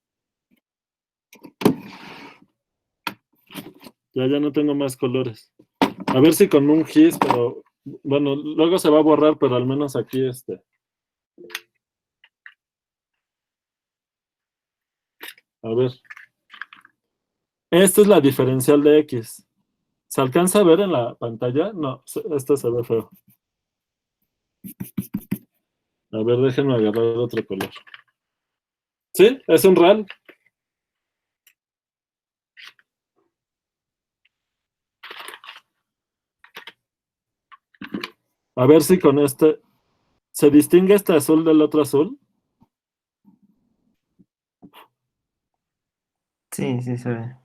[SPEAKER 1] Ya no tengo más colores. A ver si con un gis, pero bueno, luego se va a borrar, pero al menos aquí A ver. Esta es la diferencial de x. ¿Se alcanza a ver en la pantalla? No, esto se ve feo. A ver, déjenme agarrar otro color. ¿Sí? Es un real. A ver si con este... ¿Se distingue este azul del otro azul?
[SPEAKER 3] Sí, sí se ve.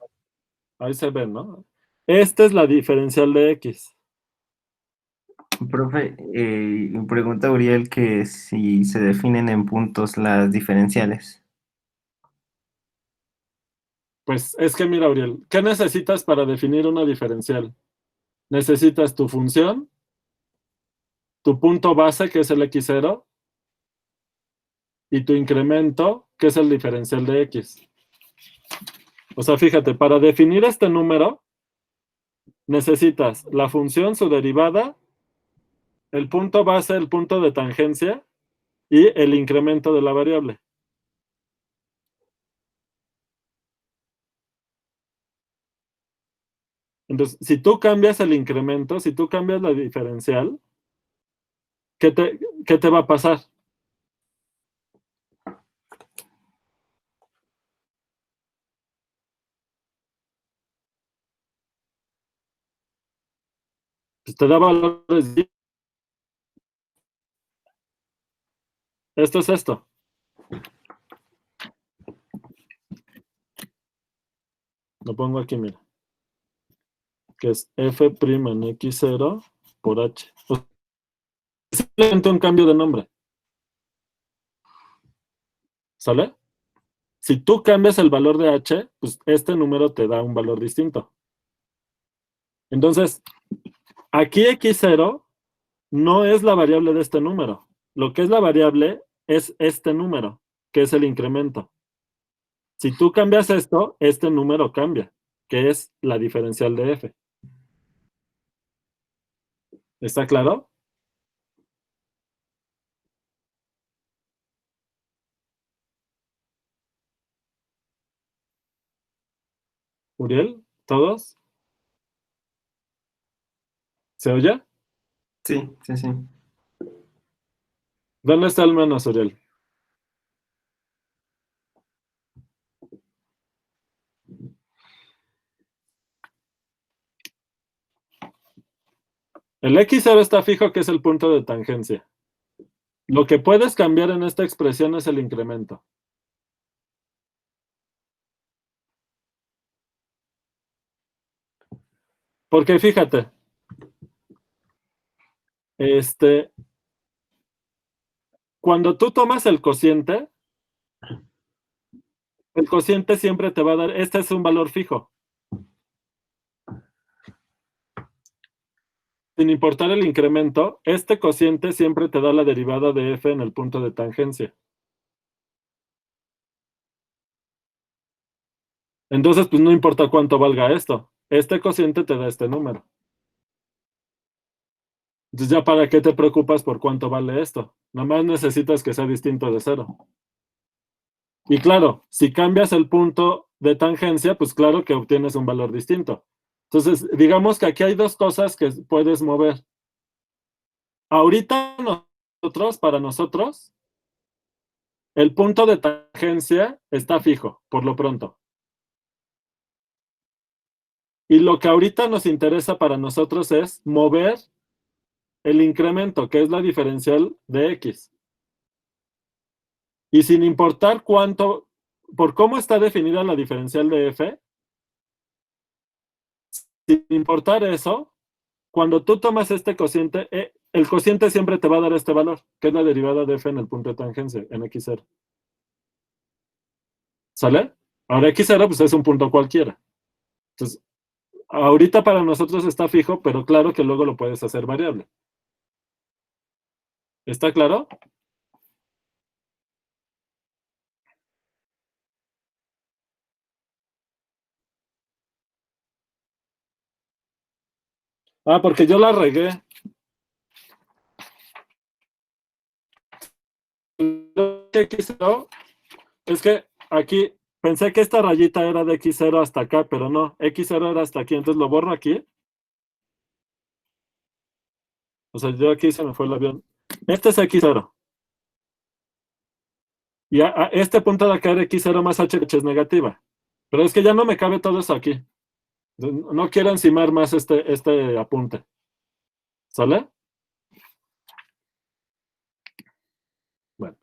[SPEAKER 1] Ahí se ve, ¿no? Esta es la diferencial de x.
[SPEAKER 3] Profe, pregunta Uriel que si se definen en puntos las diferenciales.
[SPEAKER 1] Pues es que mira, Uriel, ¿qué necesitas para definir una diferencial? Necesitas tu función, tu punto base, que es el x0, y tu incremento, que es el diferencial de x. O sea, fíjate, para definir este número, necesitas la función, su derivada, el punto base, el punto de tangencia, y el incremento de la variable. Entonces, si tú cambias el incremento, si tú cambias la diferencial, ¿qué te va a pasar? Pues te da valores. Esto es esto. Lo pongo aquí, mira. Que es f' en x0 por h. O sea, simplemente un cambio de nombre. ¿Sale? Si tú cambias el valor de h, pues este número te da un valor distinto. Entonces, aquí x0 no es la variable de este número. Lo que es la variable es este número, que es el incremento. Si tú cambias esto, este número cambia, que es la diferencial de f. ¿Está claro? Uriel, ¿todos? ¿Se oye?
[SPEAKER 3] Sí, sí, sí.
[SPEAKER 1] ¿Dónde está el menos, Uriel? El x0 está fijo, que es el punto de tangencia. Lo que puedes cambiar en esta expresión es el incremento. Porque fíjate, cuando tú tomas el cociente siempre te va a dar, este es un valor fijo. Sin importar el incremento, este cociente siempre te da la derivada de f en el punto de tangencia. Entonces, pues no importa cuánto valga esto. Este cociente te da este número. Entonces, ¿ya para qué te preocupas por cuánto vale esto? Nomás necesitas que sea distinto de 0. Y claro, si cambias el punto de tangencia, pues claro que obtienes un valor distinto. Entonces, digamos que aquí hay dos cosas que puedes mover. Ahorita para nosotros, el punto de tangencia está fijo, por lo pronto. Y lo que ahorita nos interesa para nosotros es mover el incremento, que es la diferencial de x. Y sin importar cuánto, por cómo está definida la diferencial de f, sin importar eso, cuando tú tomas este cociente, el cociente siempre te va a dar este valor, que es la derivada de f en el punto de tangencia, en x0. ¿Sale? Ahora x0 pues es un punto cualquiera. Entonces, ahorita para nosotros está fijo, pero claro que luego lo puedes hacer variable. ¿Está claro? Ah, porque yo la regué. X0, es que aquí pensé que esta rayita era de x0 hasta acá, pero no, x0 era hasta aquí, entonces lo borro aquí. O sea, yo aquí se me fue el avión. Este es x0. Y a este punto de acá era x0 más h es negativa. Pero es que ya no me cabe todo eso aquí. No quiero encimar más este apunte. ¿Sale? Bueno.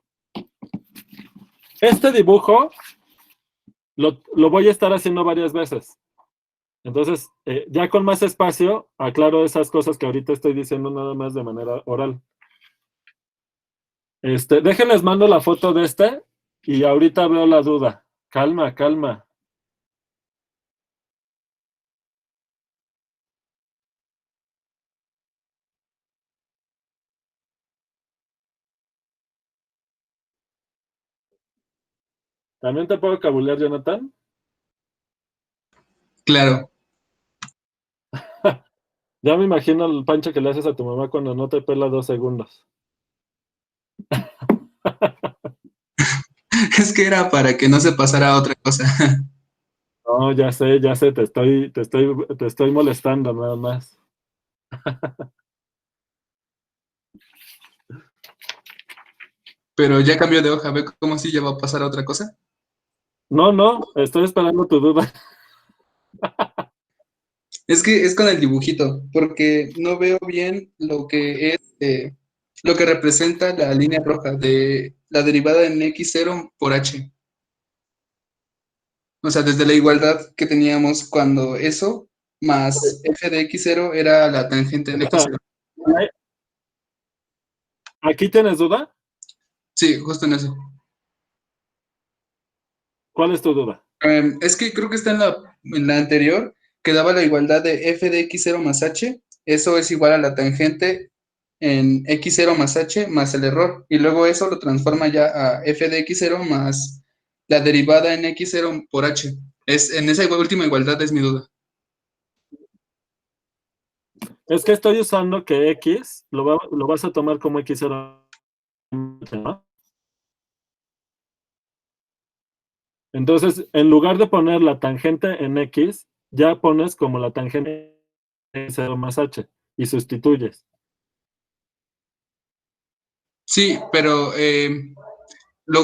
[SPEAKER 1] Este dibujo lo voy a estar haciendo varias veces. Entonces, ya con más espacio, aclaro esas cosas que ahorita estoy diciendo nada más de manera oral. Déjenles mando la foto de y ahorita veo la duda. Calma, calma. ¿También te puedo cabulear, Jonathan?
[SPEAKER 4] Claro.
[SPEAKER 1] Ya me imagino el pancho que le haces a tu mamá cuando no te pela 2 segundos.
[SPEAKER 4] Es que era para que no se pasara a otra cosa.
[SPEAKER 1] No, ya sé, te estoy molestando nada más.
[SPEAKER 4] Pero ya cambió de hoja, ve cómo si ya va a pasar a otra cosa.
[SPEAKER 1] No, estoy esperando tu duda.
[SPEAKER 4] Es que es con el dibujito, porque no veo bien lo que es, lo que representa la línea roja de la derivada en x0 por h. O sea, desde la igualdad que teníamos cuando eso más f de x0 era la tangente en x0.
[SPEAKER 1] ¿Aquí tienes duda?
[SPEAKER 4] Sí, justo en eso.
[SPEAKER 1] ¿Cuál es tu duda?
[SPEAKER 4] Es que creo que está en la anterior, que daba la igualdad de f de x0 más h. Eso es igual a la tangente en x0 más h más el error. Y luego eso lo transforma ya a f de x0 más la derivada en x0 por h. En esa última igualdad es mi duda.
[SPEAKER 1] Es que estoy usando que x lo vas a tomar como x0, ¿no? Entonces, en lugar de poner la tangente en x, ya pones como la tangente en 0 más h y sustituyes.
[SPEAKER 4] Sí, pero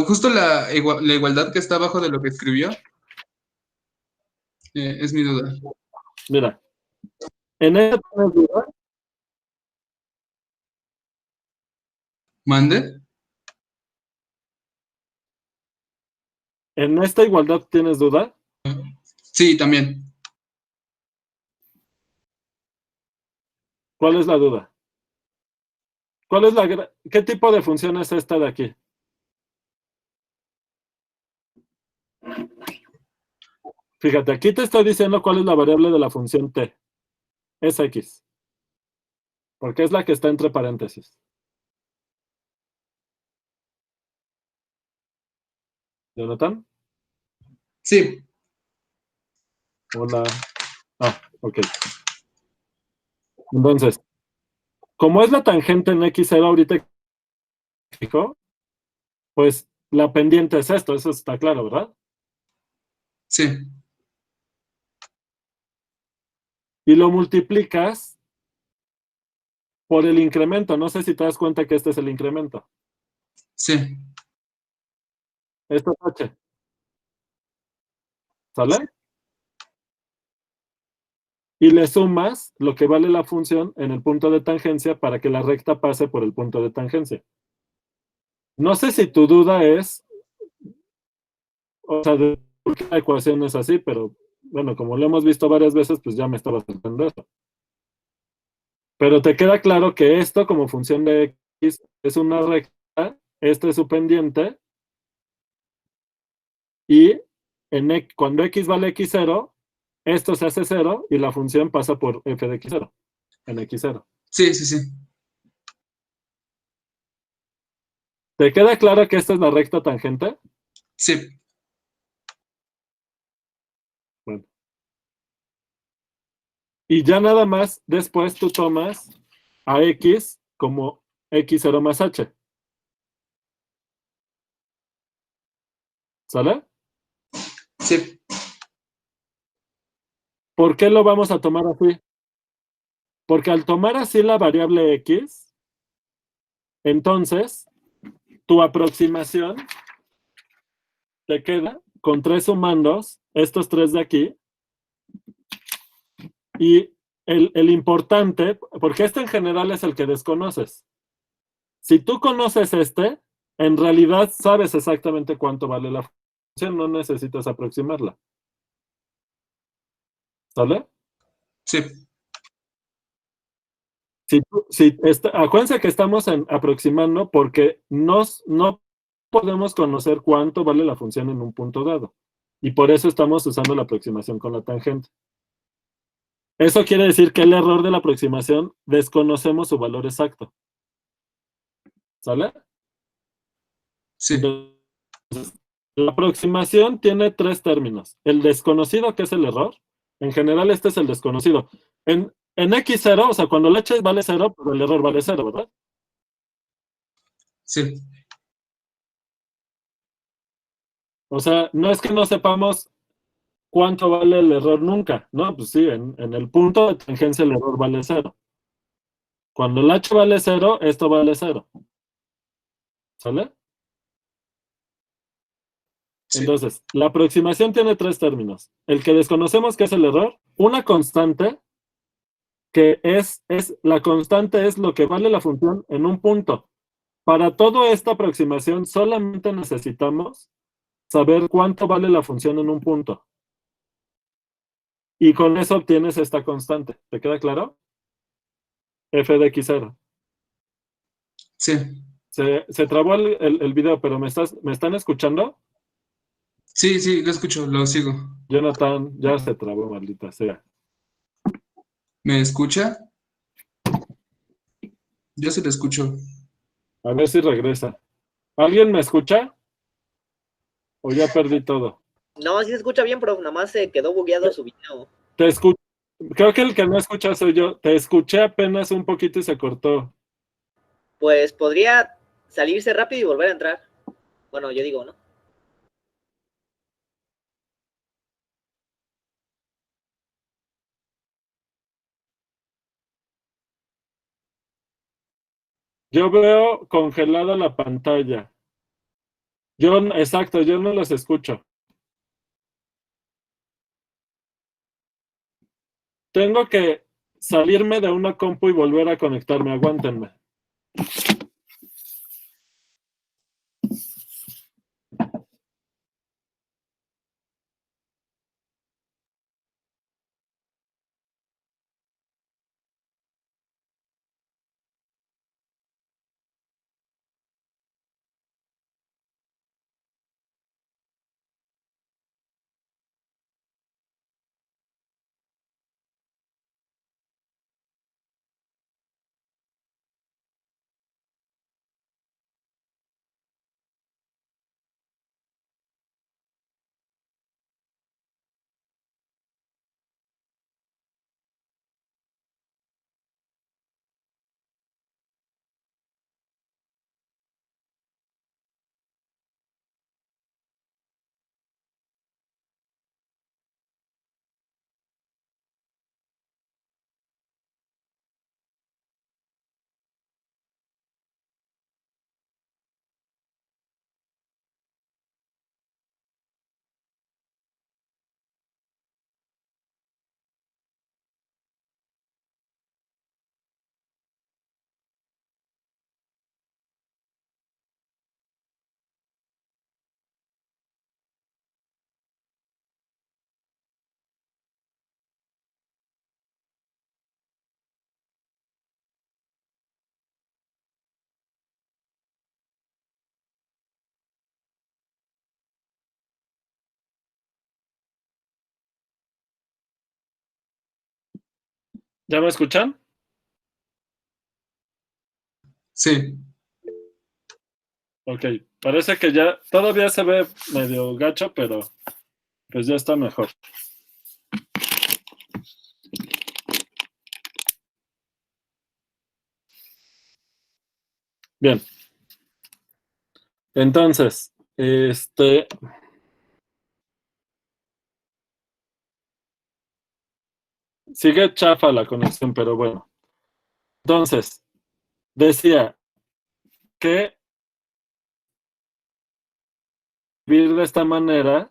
[SPEAKER 4] justo la igualdad que está abajo de lo que escribió es mi duda.
[SPEAKER 1] Mira, en esta tienes duda,
[SPEAKER 4] ¿Mande?
[SPEAKER 1] en esta igualdad tienes duda.
[SPEAKER 4] Sí, también.
[SPEAKER 1] ¿Cuál es la duda? ¿Qué tipo de función es esta de aquí? Fíjate, aquí te estoy diciendo cuál es la variable de la función t. Es x, porque es la que está entre paréntesis. ¿Jonathan?
[SPEAKER 4] Sí,
[SPEAKER 1] Hola. Ah, ok. Entonces, como es la tangente en x0 ahorita, fijo, pues la pendiente es esto, eso está claro, ¿verdad?
[SPEAKER 4] sí,
[SPEAKER 1] Y lo multiplicas por el incremento. No sé si te das cuenta que este es el incremento.
[SPEAKER 4] sí,
[SPEAKER 1] Esto es h. ¿Sale? Y le sumas lo que vale la función en el punto de tangencia para que la recta pase por el punto de tangencia. No sé si tu duda es, o sea, de por qué la ecuación es así, pero bueno, como lo hemos visto varias veces, pues ya me estabas entendiendo esto. Pero te queda claro que esto como función de x es una recta, este es su pendiente, y cuando x vale x0, esto se hace 0 y la función pasa por f de x0, en x0.
[SPEAKER 4] sí, sí, sí.
[SPEAKER 1] ¿Te queda claro que esta es la recta tangente?
[SPEAKER 4] Sí,
[SPEAKER 1] Bueno. Y ya nada más, después tú tomas a x como x0 más h. ¿Sale?
[SPEAKER 4] sí,
[SPEAKER 1] ¿Por qué lo vamos a tomar así? Porque al tomar así la variable x, entonces tu aproximación te queda con tres sumandos, estos tres de aquí, y el importante, porque este en general es el que desconoces. Si tú conoces este, en realidad sabes exactamente cuánto vale la función, no necesitas aproximarla. ¿Sale?
[SPEAKER 4] sí,
[SPEAKER 1] Acuérdense que estamos aproximando porque no podemos conocer cuánto vale la función en un punto dado. Y por eso estamos usando la aproximación con la tangente. Eso quiere decir que el error de la aproximación desconocemos su valor exacto. ¿Sale?
[SPEAKER 4] sí.
[SPEAKER 1] Entonces, la aproximación tiene tres términos. El desconocido, que es el error. En general, este es el desconocido. En x0, o sea, cuando el h vale 0, pues el error vale 0, ¿verdad?
[SPEAKER 4] Sí,
[SPEAKER 1] O sea, no es que no sepamos cuánto vale el error nunca, ¿no? Pues sí, en el punto de tangencia el error vale 0. Cuando el h vale 0, esto vale 0. ¿Sale?
[SPEAKER 4] sí,
[SPEAKER 1] Entonces, la aproximación tiene tres términos. El que desconocemos, que es el error, una constante, que la constante es lo que vale la función en un punto. Para toda esta aproximación solamente necesitamos saber cuánto vale la función en un punto. Y con eso obtienes esta constante. ¿Te queda claro? F de x0.
[SPEAKER 4] sí.
[SPEAKER 1] Se trabó el video, pero ¿me están escuchando?
[SPEAKER 4] Sí, sí, lo escucho, lo sigo.
[SPEAKER 1] Jonathan, ya se trabó, maldita sea.
[SPEAKER 4] ¿Me escucha? Yo sí lo escucho.
[SPEAKER 1] A ver si regresa. ¿Alguien me escucha? ¿O ya perdí todo?
[SPEAKER 2] No, sí se escucha bien, pero nada más se quedó bugueado su video.
[SPEAKER 1] Te escucho. Creo que el que no escucha soy yo. Te escuché apenas un poquito y se cortó.
[SPEAKER 2] Pues podría salirse rápido y volver a entrar. Bueno, yo digo, ¿no?
[SPEAKER 1] Yo veo congelada la pantalla. Exacto, yo no los escucho. Tengo que salirme de una compu y volver a conectarme. Aguántenme. ¿Ya me escuchan?
[SPEAKER 4] Sí.
[SPEAKER 1] Ok, parece que ya todavía se ve medio gacho, pero pues ya está mejor. Bien. Entonces, sigue chafa la conexión, pero bueno. Entonces, decía que vivir de esta manera,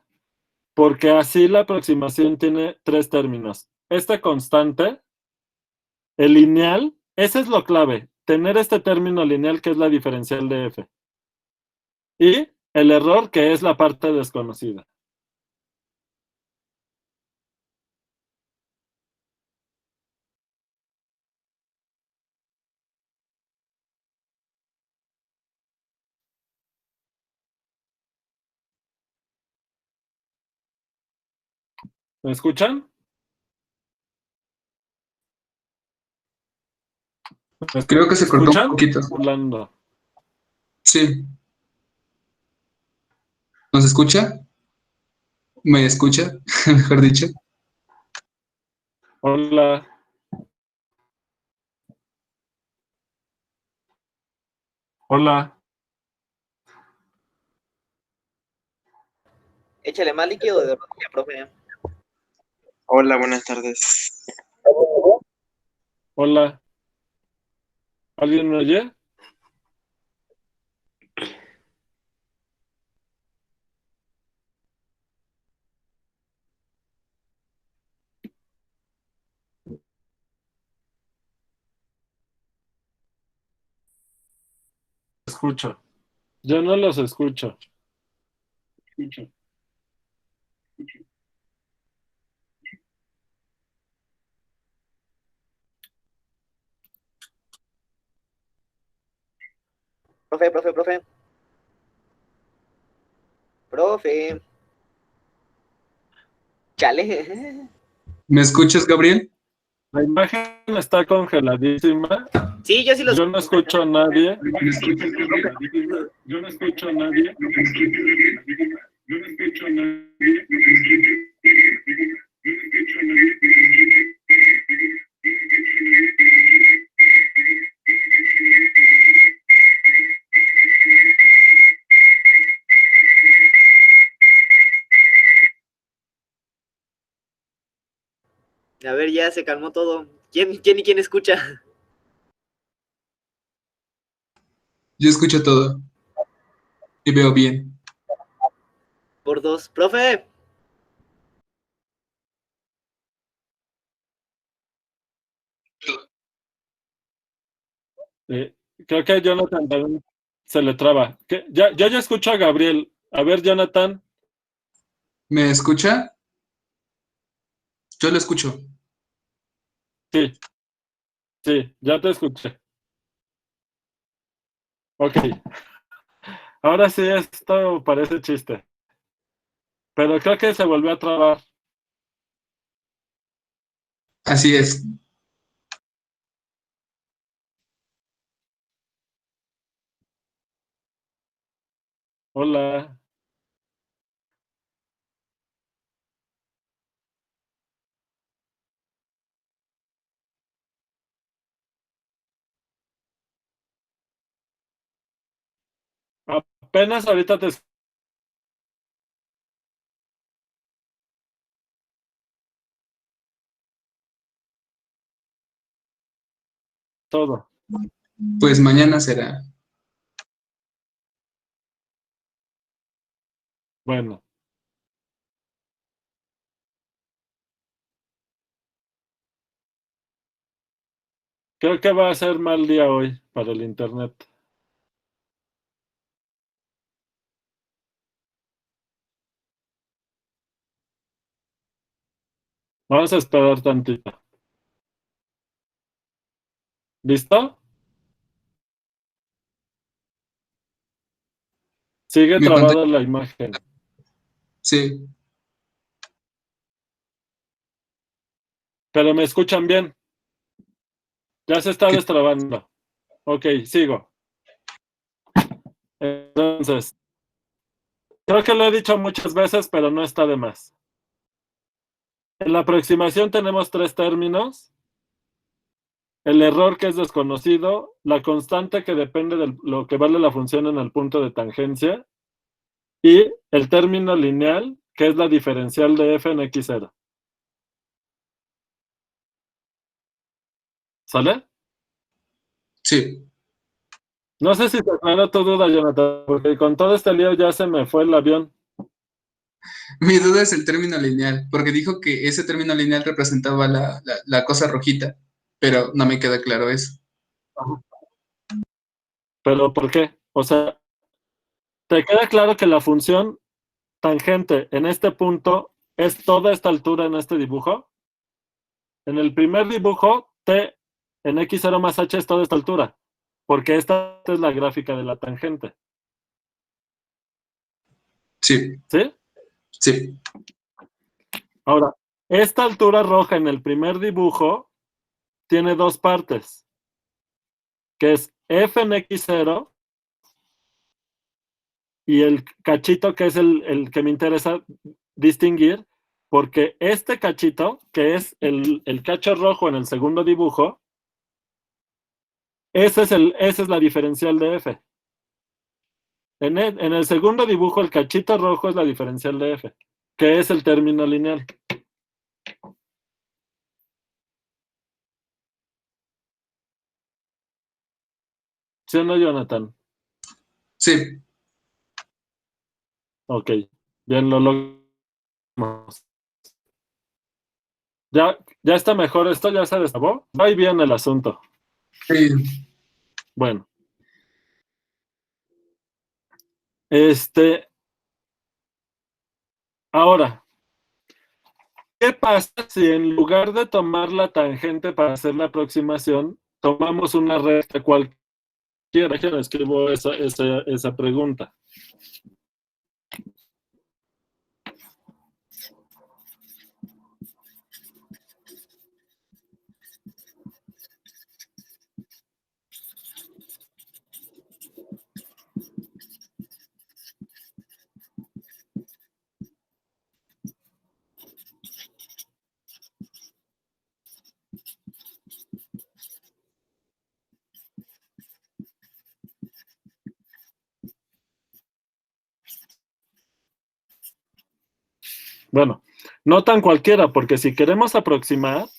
[SPEAKER 1] porque así la aproximación tiene tres términos. Este constante, el lineal, ese es lo clave, tener este término lineal que es la diferencial de f. Y el error, que es la parte desconocida. ¿Me escuchan?
[SPEAKER 4] Creo que se cortó un
[SPEAKER 1] ¿Escuchan?
[SPEAKER 4] poquito.
[SPEAKER 1] Hablando.
[SPEAKER 4] Sí. ¿Nos escucha? ¿Me escucha? Mejor dicho.
[SPEAKER 1] Hola. Hola.
[SPEAKER 2] Échale más líquido de rodilla, profe.
[SPEAKER 5] Hola, buenas tardes.
[SPEAKER 1] Hola. ¿Alguien me oye? Escucho. Yo no los escucho. Escucho.
[SPEAKER 2] Profe. Profe. Chale.
[SPEAKER 4] ¿Me escuchas, Gabriel?
[SPEAKER 1] La imagen está congeladísima.
[SPEAKER 2] Sí, yo sí los...
[SPEAKER 1] Yo no escucho a nadie.
[SPEAKER 4] ¿Me escuchas?
[SPEAKER 1] Yo no escucho a nadie. Yo no escucho a nadie.
[SPEAKER 2] A ver, ya se calmó todo. ¿Quién y quién escucha?
[SPEAKER 4] Yo escucho todo y veo bien.
[SPEAKER 2] Por 2. Profe,
[SPEAKER 1] Creo que a Jonathan también se le traba. Yo ya escucho a Gabriel. A ver, Jonathan.
[SPEAKER 4] ¿Me escucha? Yo lo escucho.
[SPEAKER 1] Sí, sí, ya te escuché. Ok. Ahora sí, esto parece chiste. Pero creo que se volvió a trabar.
[SPEAKER 4] Así es.
[SPEAKER 1] Hola. Apenas ahorita te escucho todo.
[SPEAKER 4] Pues mañana será.
[SPEAKER 1] Bueno, creo que va a ser mal día hoy para el internet. Vamos a esperar tantito. ¿Listo? Sigue
[SPEAKER 4] Mi pantalla.
[SPEAKER 1] trabada la imagen.
[SPEAKER 4] Sí.
[SPEAKER 1] Pero me escuchan bien. Ya se está
[SPEAKER 4] ¿Qué-
[SPEAKER 1] destrabando. Ok, sigo. Entonces, creo que lo he dicho muchas veces, pero no está de más. En la aproximación tenemos 3 términos: el error, que es desconocido, la constante, que depende de lo que vale la función en el punto de tangencia, y el término lineal, que es la diferencial de f en x0. ¿Sale?
[SPEAKER 4] Sí.
[SPEAKER 1] No sé si te aclaró tu duda, Jonathan, porque con todo este lío ya se me fue el avión.
[SPEAKER 4] Mi duda es el término lineal, porque dijo que ese término lineal representaba la cosa rojita, pero no me queda claro eso.
[SPEAKER 1] ¿Pero por qué? O sea, ¿te queda claro que la función tangente en este punto es toda esta altura en este dibujo? En el primer dibujo, t en x0 más h es toda esta altura, porque esta es la gráfica de la tangente.
[SPEAKER 4] Sí,
[SPEAKER 1] ¿Sí?
[SPEAKER 4] sí,
[SPEAKER 1] Ahora, esta altura roja en el primer dibujo tiene 2 partes, que es f en x0 y el cachito, que es el que me interesa distinguir, porque este cachito, que es el cacho rojo en el segundo dibujo, esa es la diferencial de f. En el segundo dibujo, el cachito rojo es la diferencial de f, que es el término lineal. ¿Sí o no, Jonathan?
[SPEAKER 4] sí.
[SPEAKER 1] Ok, bien, lo logramos. Ya está mejor esto, ya se desabó. Va y bien el asunto.
[SPEAKER 4] Sí.
[SPEAKER 1] Bueno, ahora, ¿qué pasa si en lugar de tomar la tangente para hacer la aproximación, tomamos una recta cualquiera? Que escribo esa pregunta. Bueno, no tan cualquiera, porque si queremos aproximar,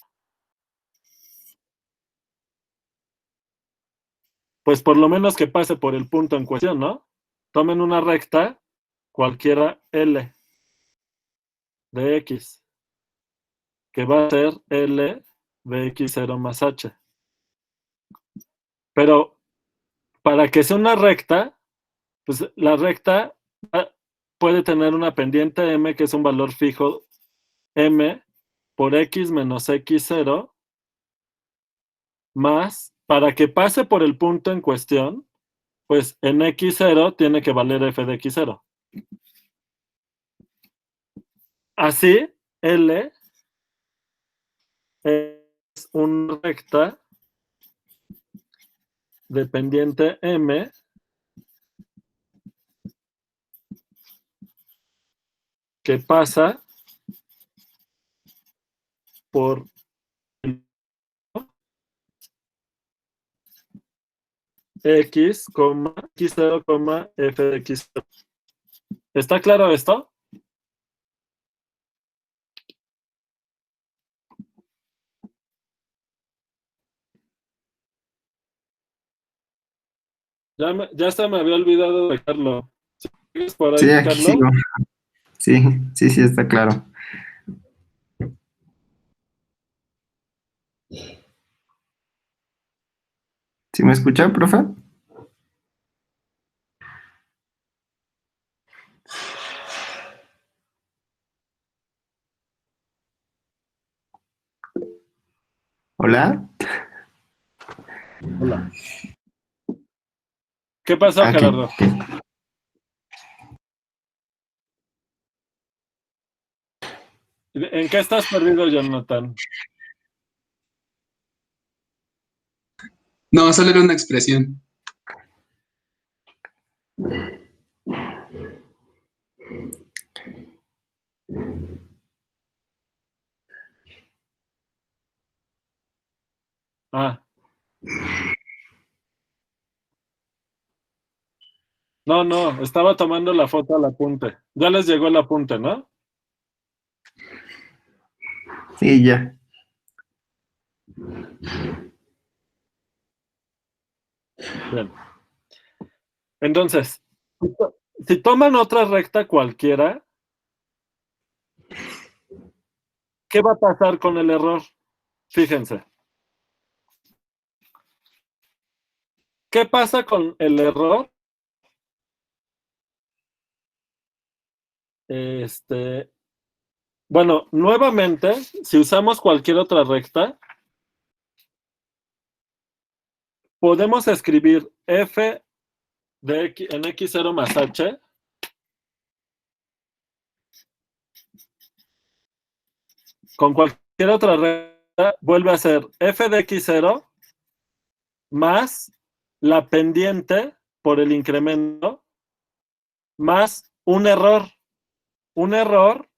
[SPEAKER 1] pues por lo menos que pase por el punto en cuestión, ¿no? Tomen una recta, cualquiera L de X, que va a ser L de X0 más H. Pero para que sea una recta, pues la recta puede tener una pendiente M, que es un valor fijo M por X menos X0, más, para que pase por el punto en cuestión, pues en X0 tiene que valer f de X0. Así, L es una recta de pendiente M que pasa por X, X0, f de X0. ¿Está claro esto? Ya se me había olvidado de Carlos. ¿Sigues por
[SPEAKER 3] Sí,
[SPEAKER 1] ahí,
[SPEAKER 3] aquí
[SPEAKER 1] Carlos?
[SPEAKER 3] sigo. Sí, sí, sí, está claro. ¿Sí me escucha, profe? ¿Hola?
[SPEAKER 1] Hola. ¿Qué pasó,
[SPEAKER 3] Aquí.
[SPEAKER 1] Gerardo? ¿En qué estás perdido, Jonathan?
[SPEAKER 4] No, solo era una expresión.
[SPEAKER 1] Ah. No, estaba tomando la foto al apunte. Ya les llegó el apunte, ¿no?
[SPEAKER 3] Sí, ya.
[SPEAKER 1] Bien. Entonces, si toman otra recta cualquiera, ¿qué va a pasar con el error? Fíjense. ¿Qué pasa con el error? Bueno, nuevamente, si usamos cualquier otra recta, podemos escribir f de x, en x0 más h con cualquier otra recta, vuelve a ser f de x0 más la pendiente por el incremento más un error. Un error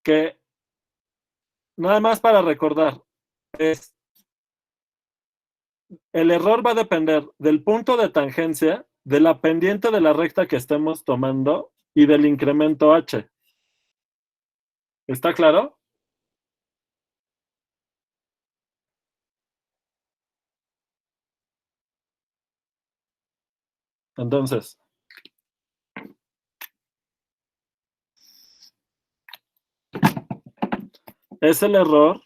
[SPEAKER 1] que, nada más para recordar, es el error va a depender del punto de tangencia, de la pendiente de la recta que estemos tomando y del incremento h. ¿Está claro? Entonces, es el error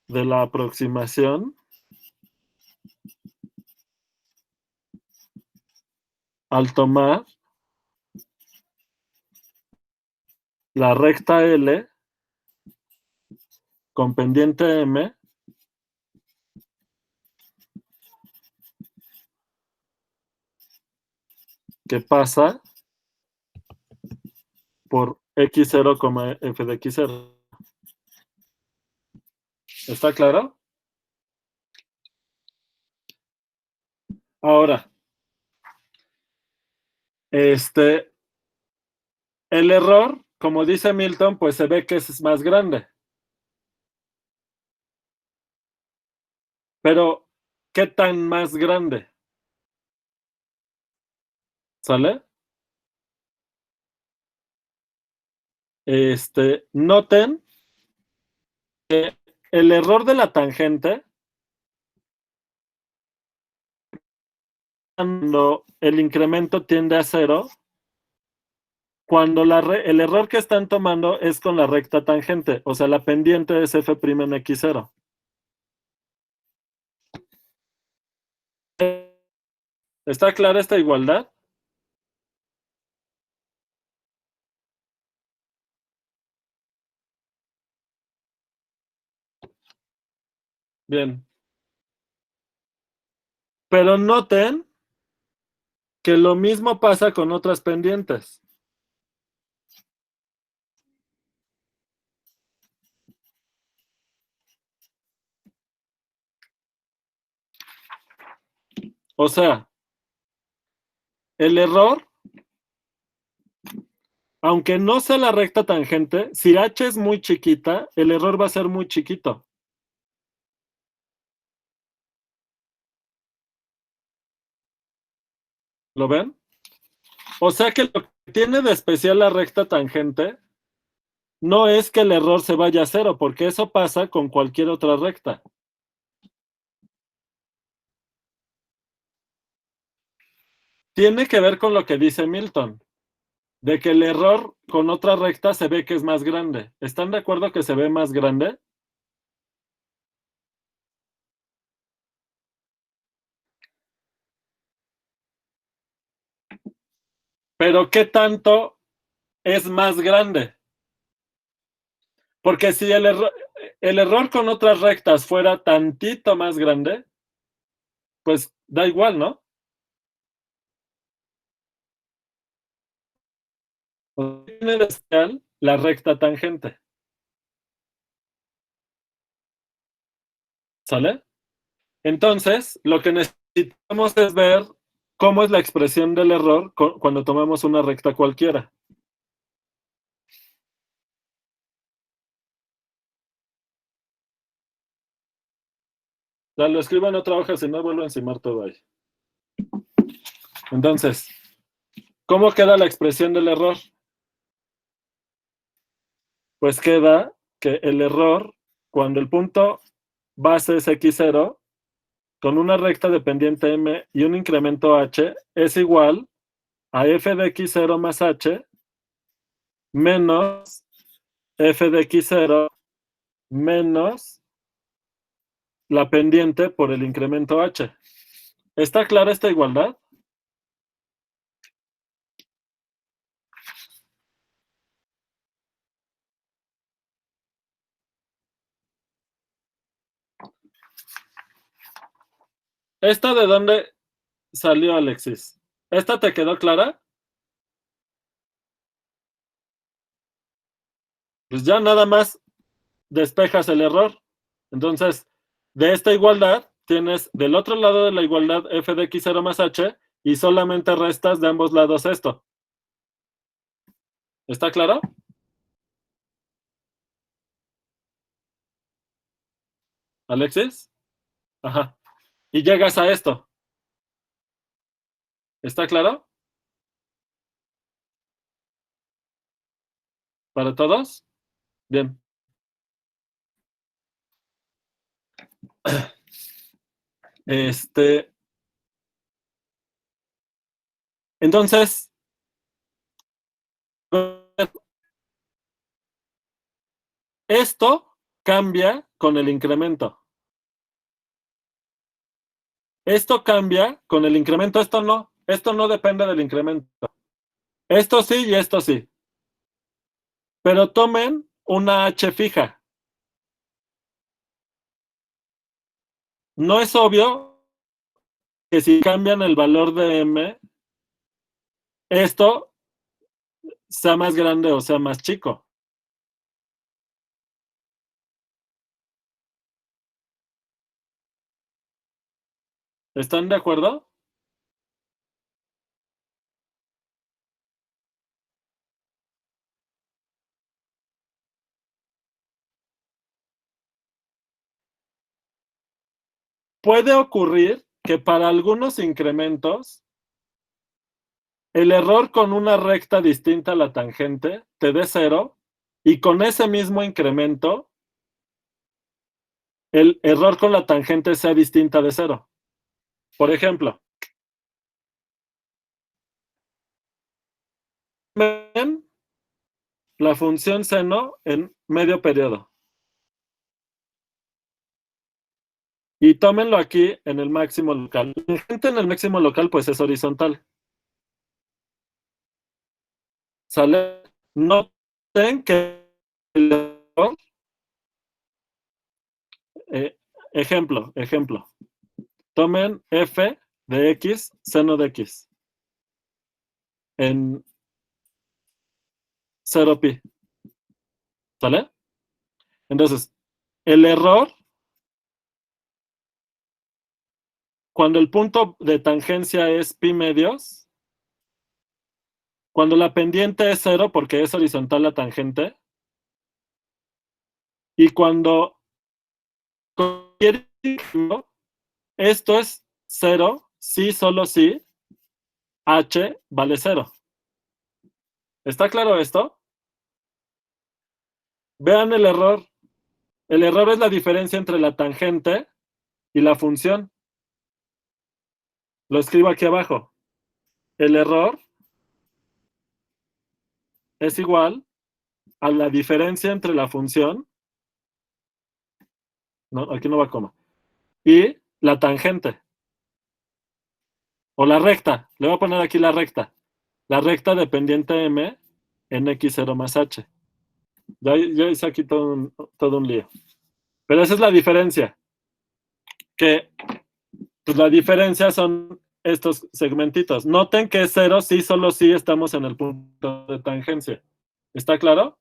[SPEAKER 1] de la aproximación al tomar la recta L con pendiente M que pasa por x0, f de x0. ¿Está claro? Ahora, el error, como dice Milton, pues se ve que es más grande. Pero, ¿qué tan más grande? ¿Sale? Noten el error de la tangente, cuando el incremento tiende a 0, cuando el error que están tomando es con la recta tangente, o sea, la pendiente es f' en x0. ¿Está clara esta igualdad? Bien. Pero noten que lo mismo pasa con otras pendientes. O sea, el error, aunque no sea la recta tangente, si h es muy chiquita, el error va a ser muy chiquito. ¿Lo ven? O sea que lo que tiene de especial la recta tangente no es que el error se vaya a 0, porque eso pasa con cualquier otra recta. Tiene que ver con lo que dice Milton, de que el error con otra recta se ve que es más grande. ¿Están de acuerdo que se ve más grande? Pero ¿qué tanto es más grande? Porque si el error con otras rectas fuera tantito más grande, pues da igual, ¿no? Tiene de especial la recta tangente. ¿Sale? Entonces, lo que necesitamos es ver cómo es la expresión del error cuando tomamos una recta cualquiera. Ya lo escribo en otra hoja, si no vuelvo a encimar todo ahí. Entonces, ¿cómo queda la expresión del error? Pues queda que el error, cuando el punto base es x0, con una recta dependiente m y un incremento h, es igual a f de x0 más h menos f de x0 menos la pendiente por el incremento h. ¿Está clara esta igualdad? ¿Esta de dónde salió, Alexis? ¿Esta te quedó clara? Pues ya nada más despejas el error. Entonces, de esta igualdad, tienes del otro lado de la igualdad f de x0 más h y solamente restas de ambos lados esto. ¿Está claro? ¿Alexis? Ajá. Y llegas a esto. ¿Está claro? ¿Para todos? Bien. Entonces, esto cambia con el incremento. Esto cambia con el incremento, esto no. Esto no depende del incremento. Esto sí y esto sí. Pero tomen una h fija. No es obvio que si cambian el valor de m, esto sea más grande o sea más chico. ¿Están de acuerdo? Puede ocurrir que para algunos incrementos el error con una recta distinta a la tangente te dé 0 y con ese mismo incremento el error con la tangente sea distinta de 0. Por ejemplo, ven la función seno en medio periodo. Y tómenlo aquí en el máximo local. La tangente en el máximo local pues es horizontal. ¿Sale? Noten que el error, ejemplo. Tomen f de x, seno de x, en 0pi. ¿Sale? Entonces, el error, cuando el punto de tangencia es pi medios, cuando la pendiente es 0 porque es horizontal la tangente, y cuando esto es 0, sí, solo sí, h vale 0. ¿Está claro esto? Vean el error. El error es la diferencia entre la tangente y la función. Lo escribo aquí abajo. El error es igual a la diferencia entre la función, no, aquí no va coma, y la tangente. O la recta. Le voy a poner aquí la recta. La recta dependiente m en x0 más h. Ya hice aquí todo un lío. Pero esa es la diferencia. Que pues la diferencia son estos segmentitos. Noten que es 0 sí, solo sí estamos en el punto de tangencia. ¿Está claro?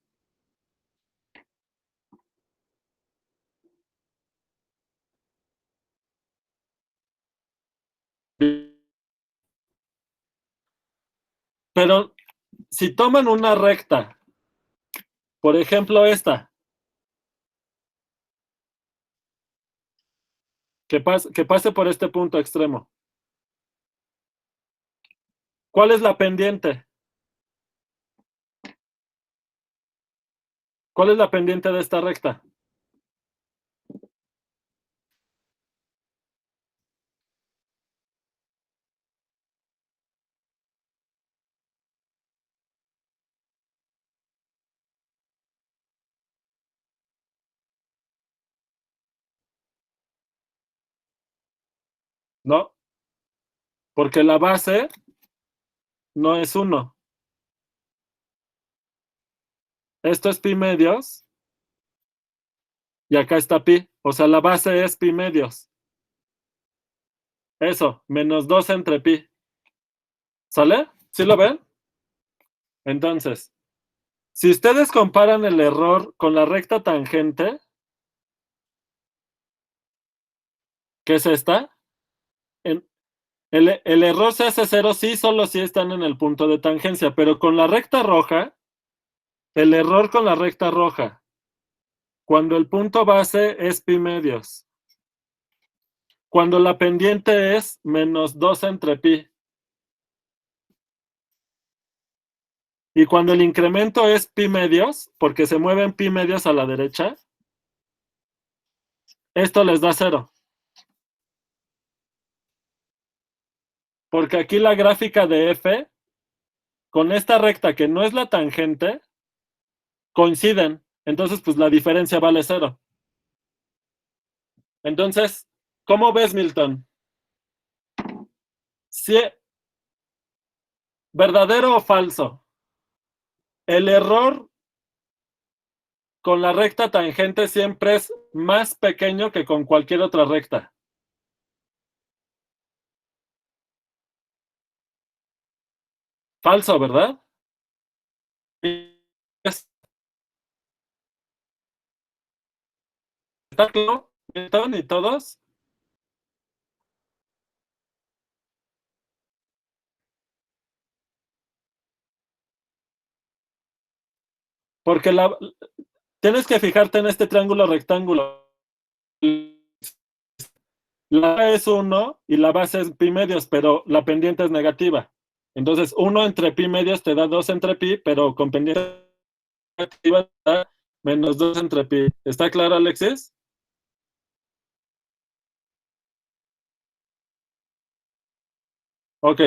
[SPEAKER 1] Pero si toman una recta, por ejemplo esta, que pase por este punto extremo, ¿cuál es la pendiente? ¿Cuál es la pendiente de esta recta? No, porque la base no es 1. Esto es pi medios y acá está pi. O sea, la base es pi medios. Eso, menos 2 entre pi. ¿Sale? ¿Sí lo ven? Entonces, si ustedes comparan el error con la recta tangente, que es esta, el error se hace 0 sí, solo si están en el punto de tangencia, pero con la recta roja, el error con la recta roja, cuando el punto base es pi medios, cuando la pendiente es menos 2 entre pi, y cuando el incremento es pi medios, porque se mueven pi medios a la derecha, esto les da 0. Porque aquí la gráfica de f, con esta recta que no es la tangente, coinciden. Entonces, pues la diferencia vale 0. Entonces, ¿cómo ves, Milton? Si, ¿verdadero o falso? El error con la recta tangente siempre es más pequeño que con cualquier otra recta. Falso, ¿verdad? ¿Está claro, Milton y todos? Porque tienes que fijarte en este triángulo rectángulo. La A es 1 y la base es pi medios, pero la pendiente es negativa. Entonces, 1 entre pi medios te da 2 entre pi, pero con pendiente negativa te da menos 2 entre pi. ¿Está claro, Alexis? Ok.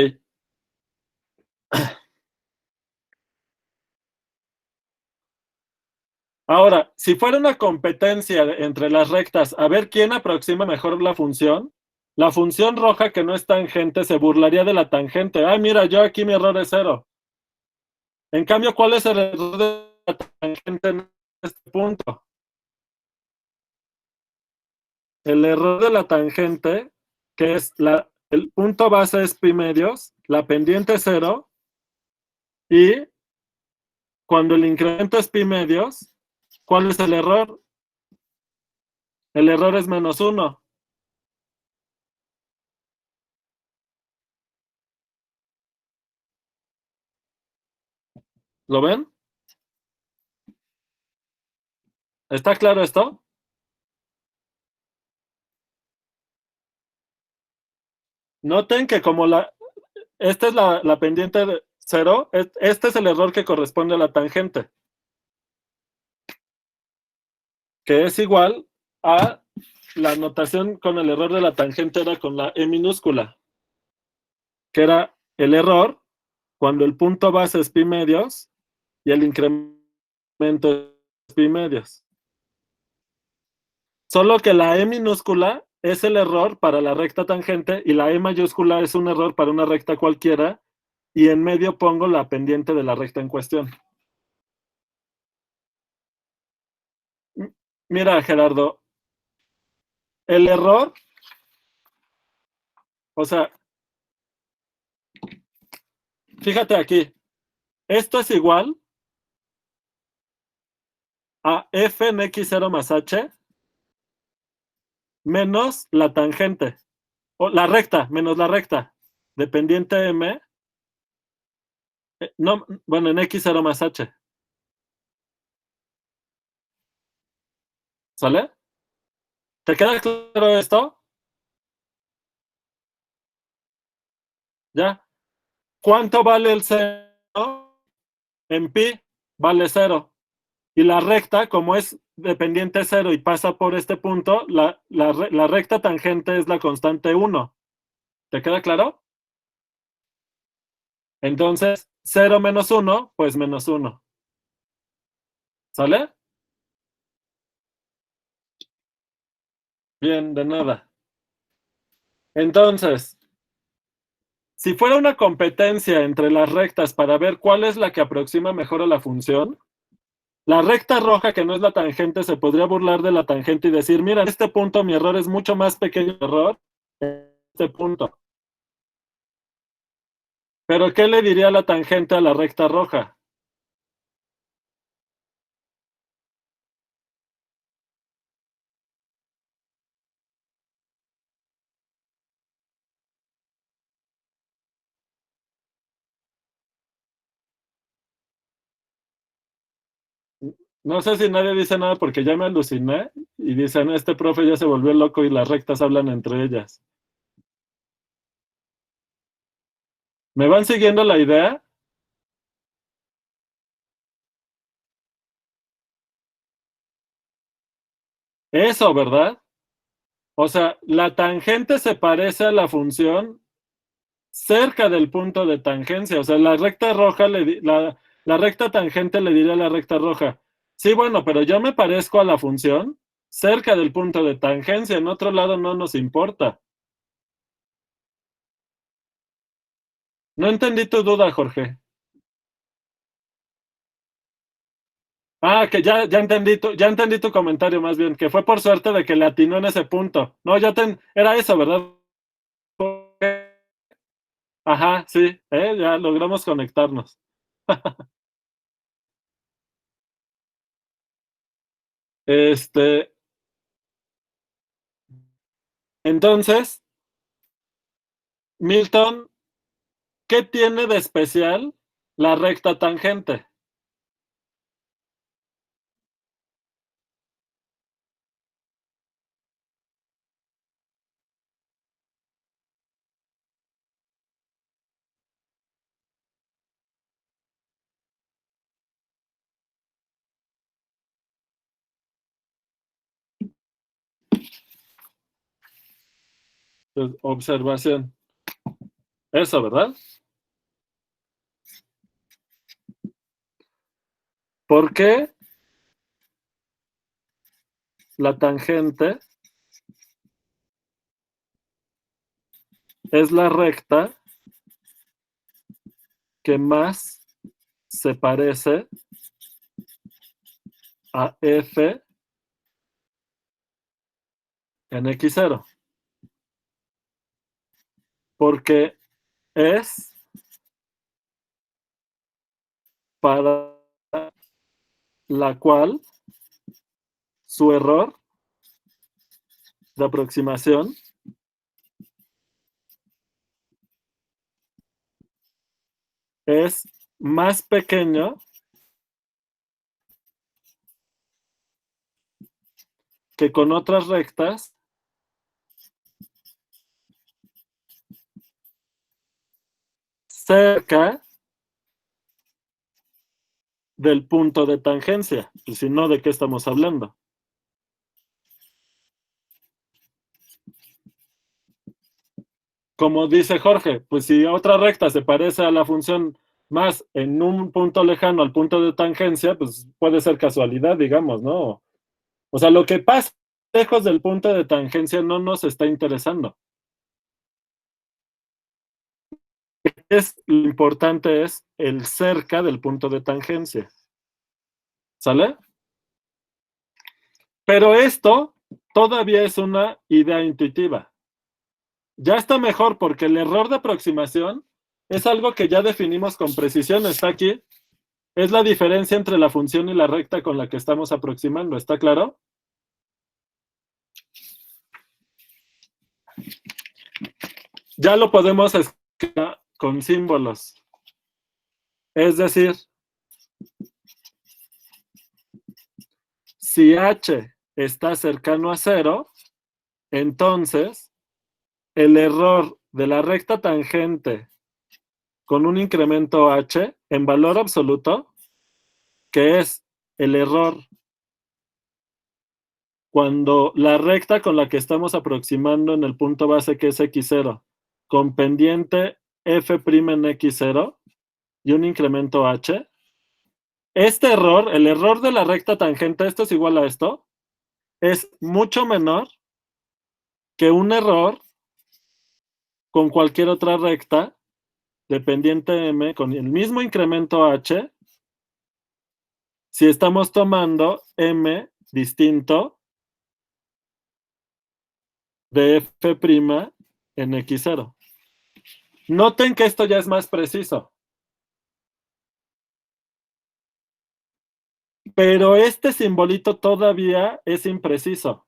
[SPEAKER 1] Ahora, si fuera una competencia entre las rectas, a ver quién aproxima mejor la función roja que no es tangente se burlaría de la tangente. Ay, mira, yo aquí mi error es 0. En cambio, ¿cuál es el error de la tangente en este punto? El error de la tangente, que es el punto base es pi medios, la pendiente es 0, y cuando el incremento es pi medios, ¿cuál es el error? El error es -1. ¿Lo ven? ¿Está claro esto? Noten que como esta es la pendiente de 0, este es el error que corresponde a la tangente, que es igual a la notación con el error de la tangente era con la E minúscula, que era el error cuando el punto base es pi medios y el incremento es pi medios. Solo que la E minúscula es el error para la recta tangente y la E mayúscula es un error para una recta cualquiera, y en medio pongo la pendiente de la recta en cuestión. Mira, Gerardo, el error, o sea, fíjate aquí, esto es igual a f en x0 más h menos la tangente, o la recta, menos la recta, de pendiente m, no, bueno, en x0 más h. ¿Sale? ¿Te queda claro esto? ¿Ya? ¿Cuánto vale el 0? En pi vale 0. Y la recta, como es dependiente 0 y pasa por este punto, la recta tangente es la constante 1. ¿Te queda claro? Entonces, 0 menos 1, pues menos 1. ¿Sale? Bien, de nada. Entonces, si fuera una competencia entre las rectas para ver cuál es la que aproxima mejor a la función, la recta roja, que no es la tangente, se podría burlar de la tangente y decir, mira, en este punto mi error es mucho más pequeño que el error en este punto. Pero, ¿qué le diría la tangente a la recta roja? No sé si nadie dice nada porque ya me aluciné y dicen, este profe ya se volvió loco y las rectas hablan entre ellas. ¿Me van siguiendo la idea? Eso, ¿verdad? O sea, la tangente se parece a la función cerca del punto de tangencia. O sea, la recta roja, la recta tangente le diría a la recta roja, sí, bueno, pero yo me parezco a la función cerca del punto de tangencia. En otro lado no nos importa. No entendí tu duda, Jorge. Ah, que ya entendí tu comentario más bien, que fue por suerte de que le atinó en ese punto. No, era eso, ¿verdad? Ajá, sí, ya logramos conectarnos. Este, entonces, Milton, ¿qué tiene de especial la recta tangente? Pues, observación. Eso, ¿verdad? ¿Por qué la tangente es la recta que más se parece a f en x0? Porque es para la cual su error de aproximación es más pequeño que con otras rectas cerca del punto de tangencia. Y si no, ¿de qué estamos hablando? Como dice Jorge, pues si otra recta se parece a la función más en un punto lejano al punto de tangencia, pues puede ser casualidad, digamos, ¿no? O sea, lo que pasa lejos del punto de tangencia no nos está interesando. Lo importante es el cerca del punto de tangencia. ¿Sale? Pero esto todavía es una idea intuitiva. Ya está mejor porque el error de aproximación es algo que ya definimos con precisión. Está aquí. Es la diferencia entre la función y la recta con la que estamos aproximando. ¿Está claro? Ya lo podemos escribir con símbolos. Es decir, si h está cercano a 0, entonces el error de la recta tangente con un incremento h en valor absoluto, que es el error cuando la recta con la que estamos aproximando en el punto base, que es x0, con pendiente f' en x0 y un incremento h, este error, el error de la recta tangente, esto es igual a esto, es mucho menor que un error con cualquier otra recta de pendiente m con el mismo incremento h, si estamos tomando m distinto de f' en x0. Noten que esto ya es más preciso. Pero este simbolito todavía es impreciso.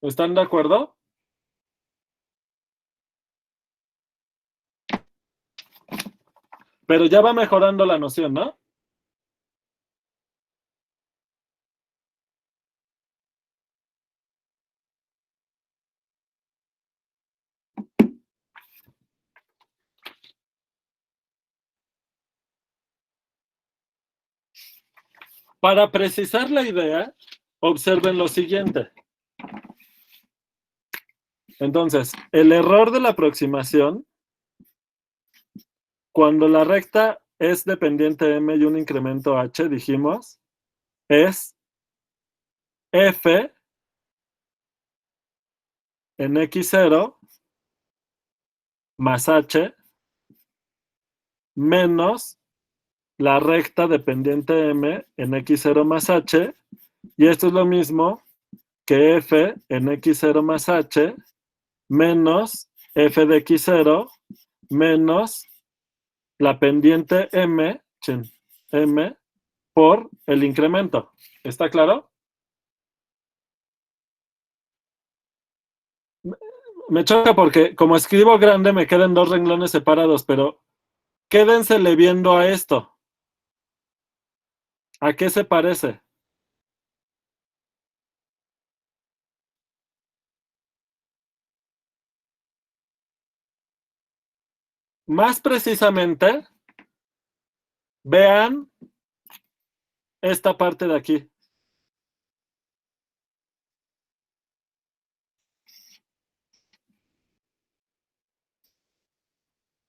[SPEAKER 1] ¿Están de acuerdo? Pero ya va mejorando la noción, ¿no? Para precisar la idea, observen lo siguiente. Entonces, el error de la aproximación, cuando la recta es dependiente m y un incremento h, dijimos, es f en x0 más h menos la recta dependiente m en x0 más h, y esto es lo mismo que f en x0 más h menos f de x0 menos la pendiente m por el incremento. ¿Está claro? Me choca porque como escribo grande me quedan dos renglones separados, pero quédensele viendo a esto. ¿A qué se parece? más precisamente, vean esta parte de aquí.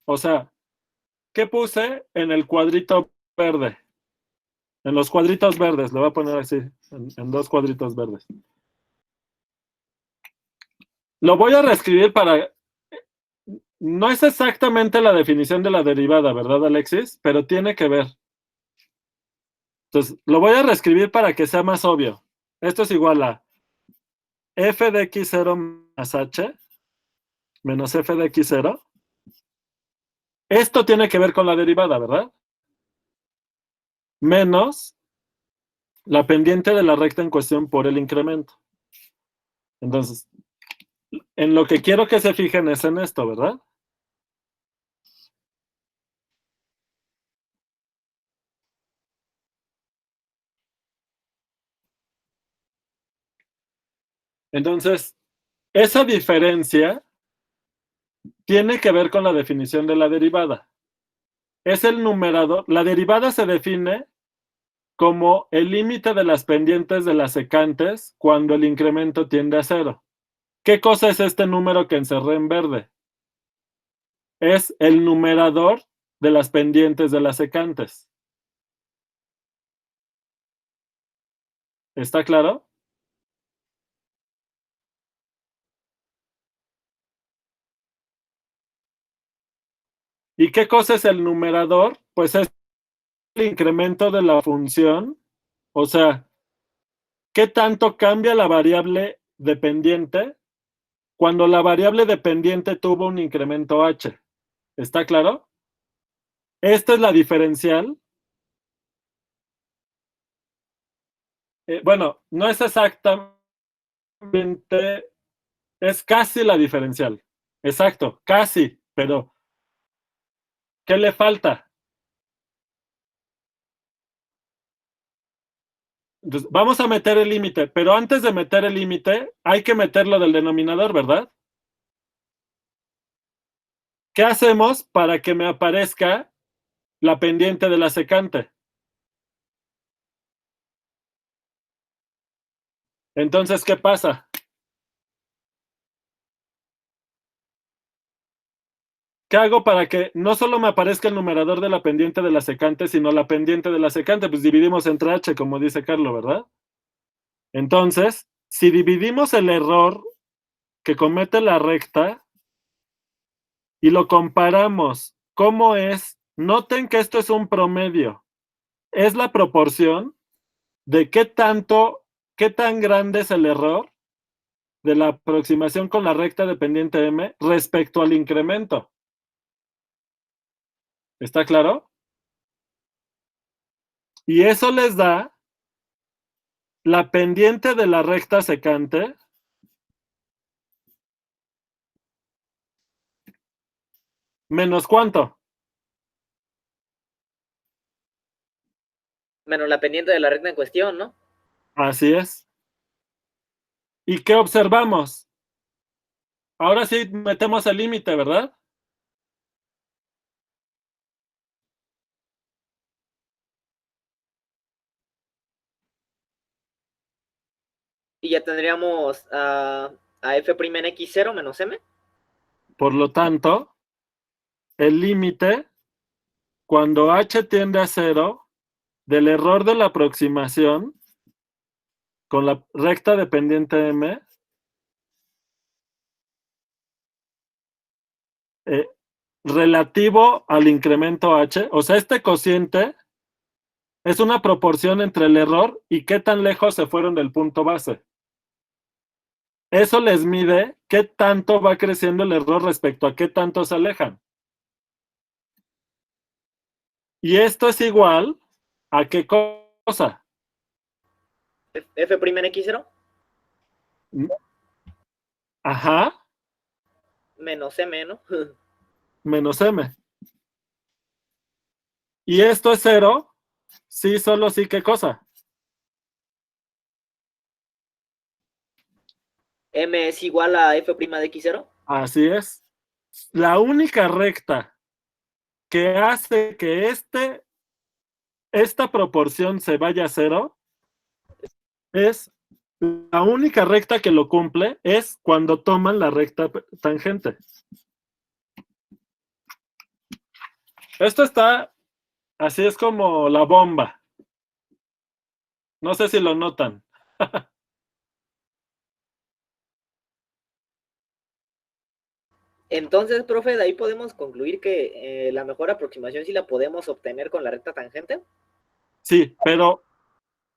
[SPEAKER 1] O sea, ¿qué puse en el cuadrito verde? En los cuadritos verdes, lo voy a poner así, en dos cuadritos verdes. Lo voy a reescribir para... No es exactamente la definición de la derivada, ¿verdad, Alexis? Pero tiene que ver. Entonces, lo voy a reescribir para que sea más obvio. Esto es igual a f de x0 más h menos f de x0. Esto tiene que ver con la derivada, ¿verdad? Menos la pendiente de la recta en cuestión por el incremento. Entonces, en lo que quiero que se fijen es en esto, ¿verdad? Entonces, esa diferencia tiene que ver con la definición de la derivada. Es el numerador. La derivada se define como el límite de las pendientes de las secantes cuando el incremento tiende a cero. ¿Qué cosa es este número que encerré en verde? Es el numerador de las pendientes de las secantes. ¿Está claro? ¿Y qué cosa es el numerador? Pues es el incremento de la función, o sea, ¿qué tanto cambia la variable dependiente cuando la variable dependiente tuvo un incremento h? ¿Está claro? Esta es la diferencial. Bueno, no es exactamente, es casi la diferencial. Exacto, casi, pero ¿qué le falta? Entonces, vamos a meter el límite, pero antes de meter el límite, hay que meterlo del denominador, ¿verdad? ¿Qué hacemos para que me aparezca la pendiente de la secante? Entonces, ¿qué pasa? ¿Qué hago para que no solo me aparezca el numerador de la pendiente de la secante, sino la pendiente de la secante? Pues dividimos entre h, como dice Carlos, ¿verdad? Entonces, si dividimos el error que comete la recta y lo comparamos, ¿cómo es? Noten que esto es un promedio. Es la proporción de qué tan grande es el error de la aproximación con la recta dependiente m respecto al incremento. ¿Está claro? Y eso les da la pendiente de la recta secante menos ¿cuánto?
[SPEAKER 2] Menos la pendiente de la recta en cuestión, ¿no?
[SPEAKER 1] Así es. ¿Y qué observamos? Ahora sí metemos el límite, ¿verdad?
[SPEAKER 2] Y ya tendríamos a f' en x0 menos m.
[SPEAKER 1] Por lo tanto, el límite, cuando h tiende a cero, del error de la aproximación con la recta dependiente m, relativo al incremento h, o sea, este cociente es una proporción entre el error y qué tan lejos se fueron del punto base. Eso les mide qué tanto va creciendo el error respecto a qué tanto se alejan. Y esto es igual a qué cosa.
[SPEAKER 2] f' en x0
[SPEAKER 1] Ajá,
[SPEAKER 2] menos m, ¿no?
[SPEAKER 1] menos m. Y esto es cero, sí, solo sí, ¿qué cosa?
[SPEAKER 2] M es igual a f' de x0.
[SPEAKER 1] Así es. La única recta que hace que esta proporción se vaya a cero es la única recta que lo cumple es cuando toman la recta tangente. Esto está, así es como la bomba. No sé si lo notan.
[SPEAKER 2] Entonces, profe, de ahí podemos concluir que la mejor aproximación sí la podemos obtener con la recta tangente.
[SPEAKER 1] Sí, pero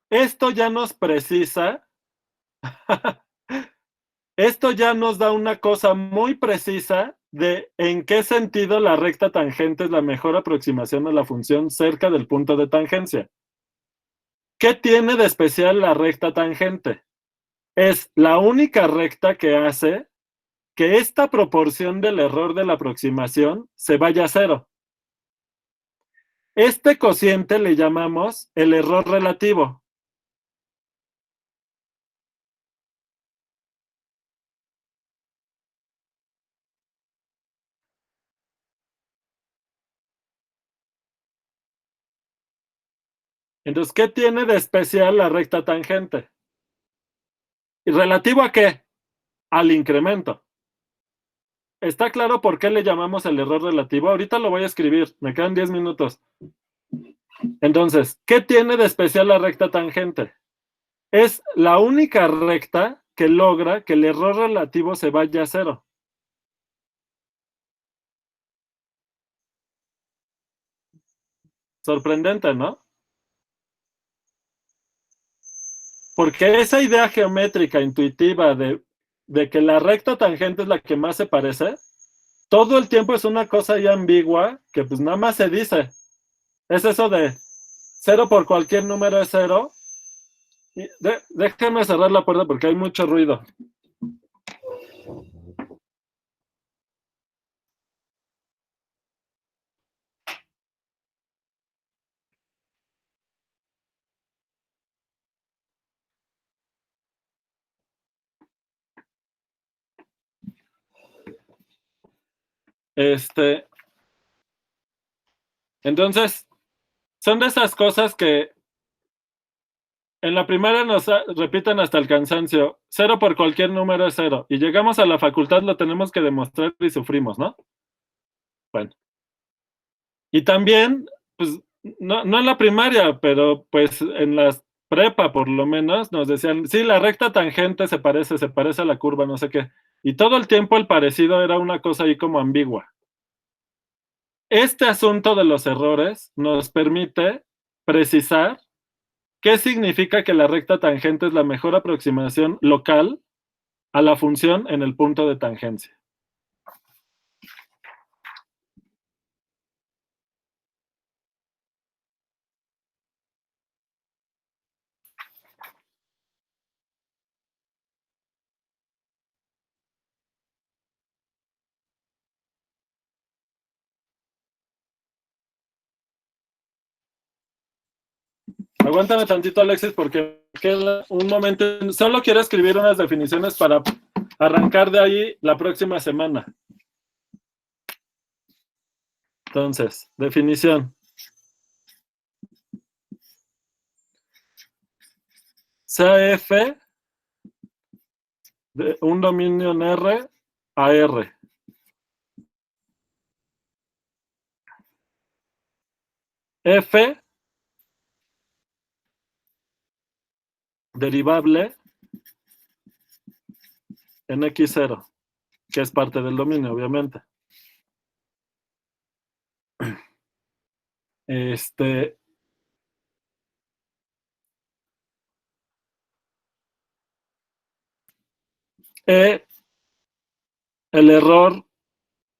[SPEAKER 1] esto ya nos precisa, esto ya nos da una cosa muy precisa de en qué sentido la recta tangente es la mejor aproximación a la función cerca del punto de tangencia. ¿Qué tiene de especial la recta tangente? Es la única recta que hace que esta proporción del error de la aproximación se vaya a cero. Este cociente le llamamos el error relativo. Entonces, ¿qué tiene de especial la recta tangente? ¿Y relativo a qué? Al incremento. ¿Está claro por qué le llamamos el error relativo? Ahorita lo voy a escribir, me quedan 10 minutos. Entonces, ¿qué tiene de especial la recta tangente? Es la única recta que logra que el error relativo se vaya a cero. Sorprendente, ¿no? Porque esa idea geométrica intuitiva de que la recta tangente es la que más se parece, todo el tiempo es una cosa ya ambigua que pues nada más se dice. Es eso de cero por cualquier número es cero. Déjenme cerrar la puerta porque hay mucho ruido. Entonces, son de esas cosas que en la primaria nos repiten hasta el cansancio. Cero por cualquier número es cero. Y llegamos a la facultad, lo tenemos que demostrar y sufrimos, ¿no? Bueno. Y también, pues, no en la primaria, pero pues en la prepa por lo menos, nos decían, sí, la recta tangente se parece a la curva, no sé qué. Y todo el tiempo el parecido era una cosa ahí como ambigua. Este asunto de los errores nos permite precisar qué significa que la recta tangente es la mejor aproximación local a la función en el punto de tangencia. Aguántame tantito, Alexis, porque queda un momento. Solo quiero escribir unas definiciones para arrancar de ahí la próxima semana. Entonces, definición. CF de un dominio en R a R. F derivable en X0, que es parte del dominio, obviamente. El error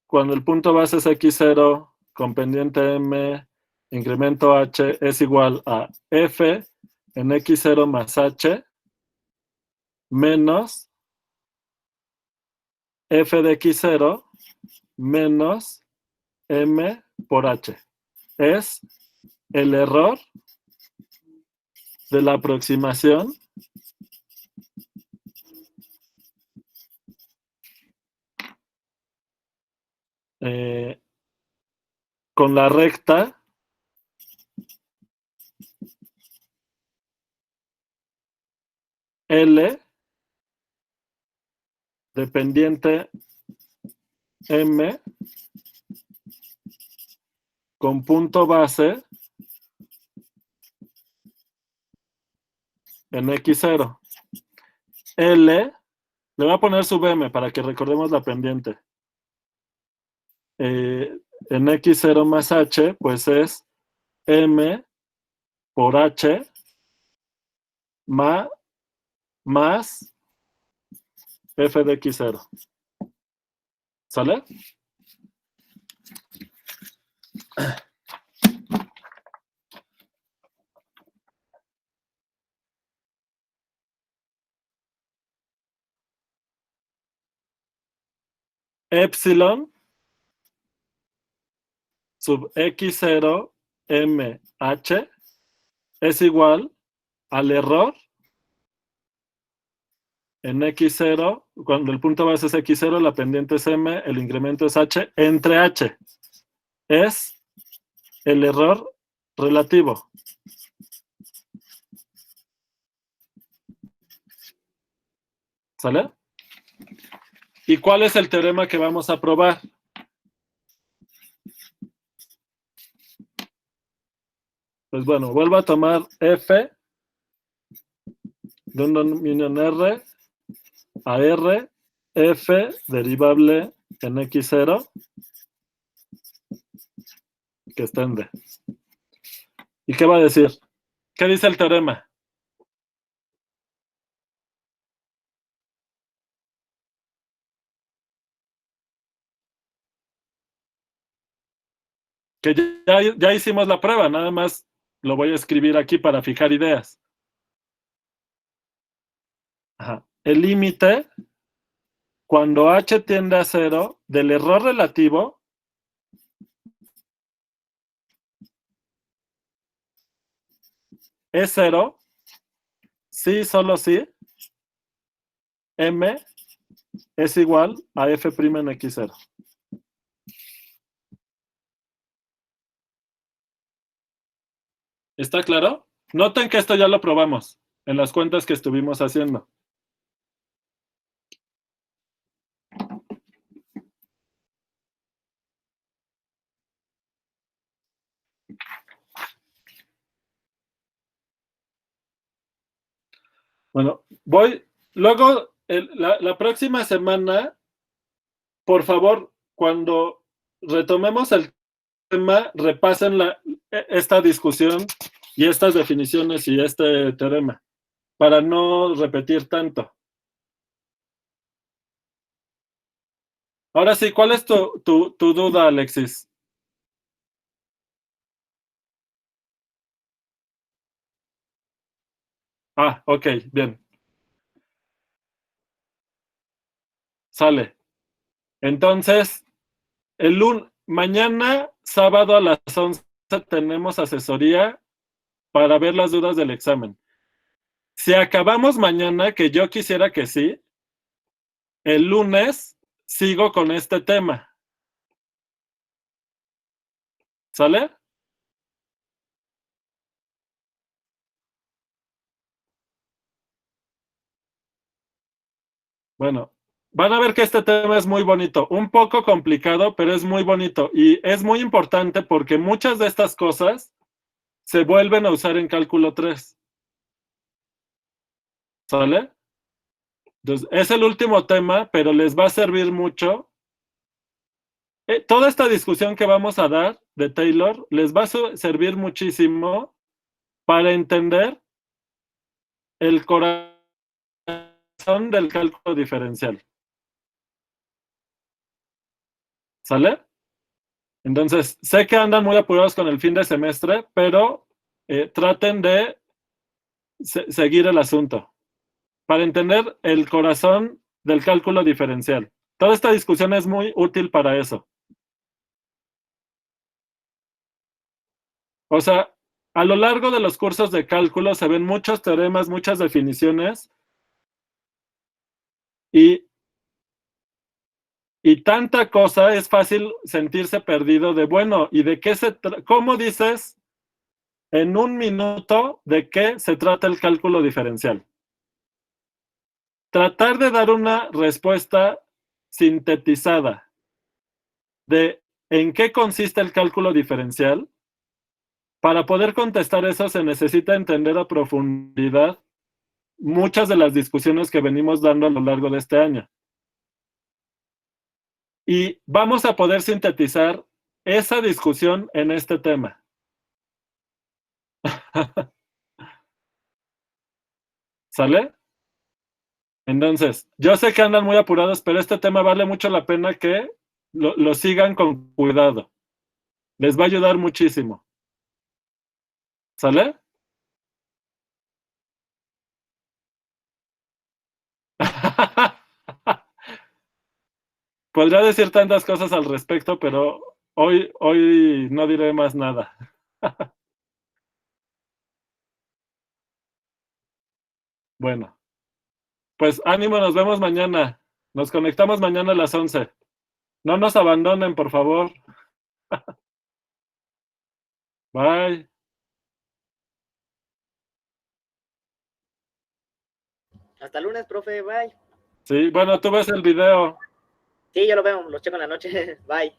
[SPEAKER 1] cuando el punto base es X0 con pendiente M, incremento H es igual a F en X0 más H menos F de X0 menos M por H. Es el error de la aproximación con la recta L de pendiente M con punto base en X0. L, le voy a poner sub M para que recordemos la pendiente. En X0 más H, pues es M por H más F de X0. ¿Sale? Epsilon sub X0 MH es igual al error en X0, cuando el punto base es X0, la pendiente es M, el incremento es H, entre H. Es el error relativo. ¿Sale? ¿Y cuál es el teorema que vamos a probar? Pues bueno, vuelvo a tomar F de un dominio en R a R, F derivable en X0 que está en D. ¿Y qué va a decir? ¿Qué dice el teorema? Que ya hicimos la prueba, nada más lo voy a escribir aquí para fijar ideas. Ajá. El límite, cuando H tiende a 0, del error relativo es 0, sí, solo sí, M es igual a F' en X0. ¿Está claro? Noten que esto ya lo probamos en las cuentas que estuvimos haciendo. Bueno, luego, la próxima semana, por favor, cuando retomemos el tema, repasen esta discusión y estas definiciones y este teorema, para no repetir tanto. Ahora sí, ¿cuál es tu duda, Alexis? Ah, ok, bien. Sale. Entonces, mañana, sábado a las 11, tenemos asesoría para ver las dudas del examen. Si acabamos mañana, que yo quisiera que sí, el lunes sigo con este tema. ¿Sale? Bueno, van a ver que este tema es muy bonito, un poco complicado, pero es muy bonito y es muy importante porque muchas de estas cosas se vuelven a usar en cálculo 3. ¿Sale? Entonces, es el último tema, pero les va a servir mucho. Toda esta discusión que vamos a dar de Taylor les va a servir muchísimo para entender el corazón del cálculo diferencial. ¿Sale? Entonces, sé que andan muy apurados con el fin de semestre, pero traten de seguir el asunto para entender el corazón del cálculo diferencial. Toda esta discusión es muy útil para eso. O sea, a lo largo de los cursos de cálculo se ven muchos teoremas, muchas definiciones y y tanta cosa, es fácil sentirse perdido de, bueno, ¿y de qué cómo dices en un minuto de qué se trata el cálculo diferencial? Tratar de dar una respuesta sintetizada de en qué consiste el cálculo diferencial. Para poder contestar eso se necesita entender a profundidad muchas de las discusiones que venimos dando a lo largo de este año. Y vamos a poder sintetizar esa discusión en este tema. ¿Sale? Entonces, yo sé que andan muy apurados, pero este tema vale mucho la pena que lo sigan con cuidado. Les va a ayudar muchísimo. ¿Sale? Podría decir tantas cosas al respecto, pero hoy no diré más nada. Bueno, pues ánimo, nos vemos mañana. Nos conectamos mañana a las 11. No nos abandonen, por favor. Bye.
[SPEAKER 2] Hasta lunes, profe. Bye.
[SPEAKER 1] Sí, bueno, tú ves el video.
[SPEAKER 2] Sí, yo lo veo. Lo checo en la noche. Bye.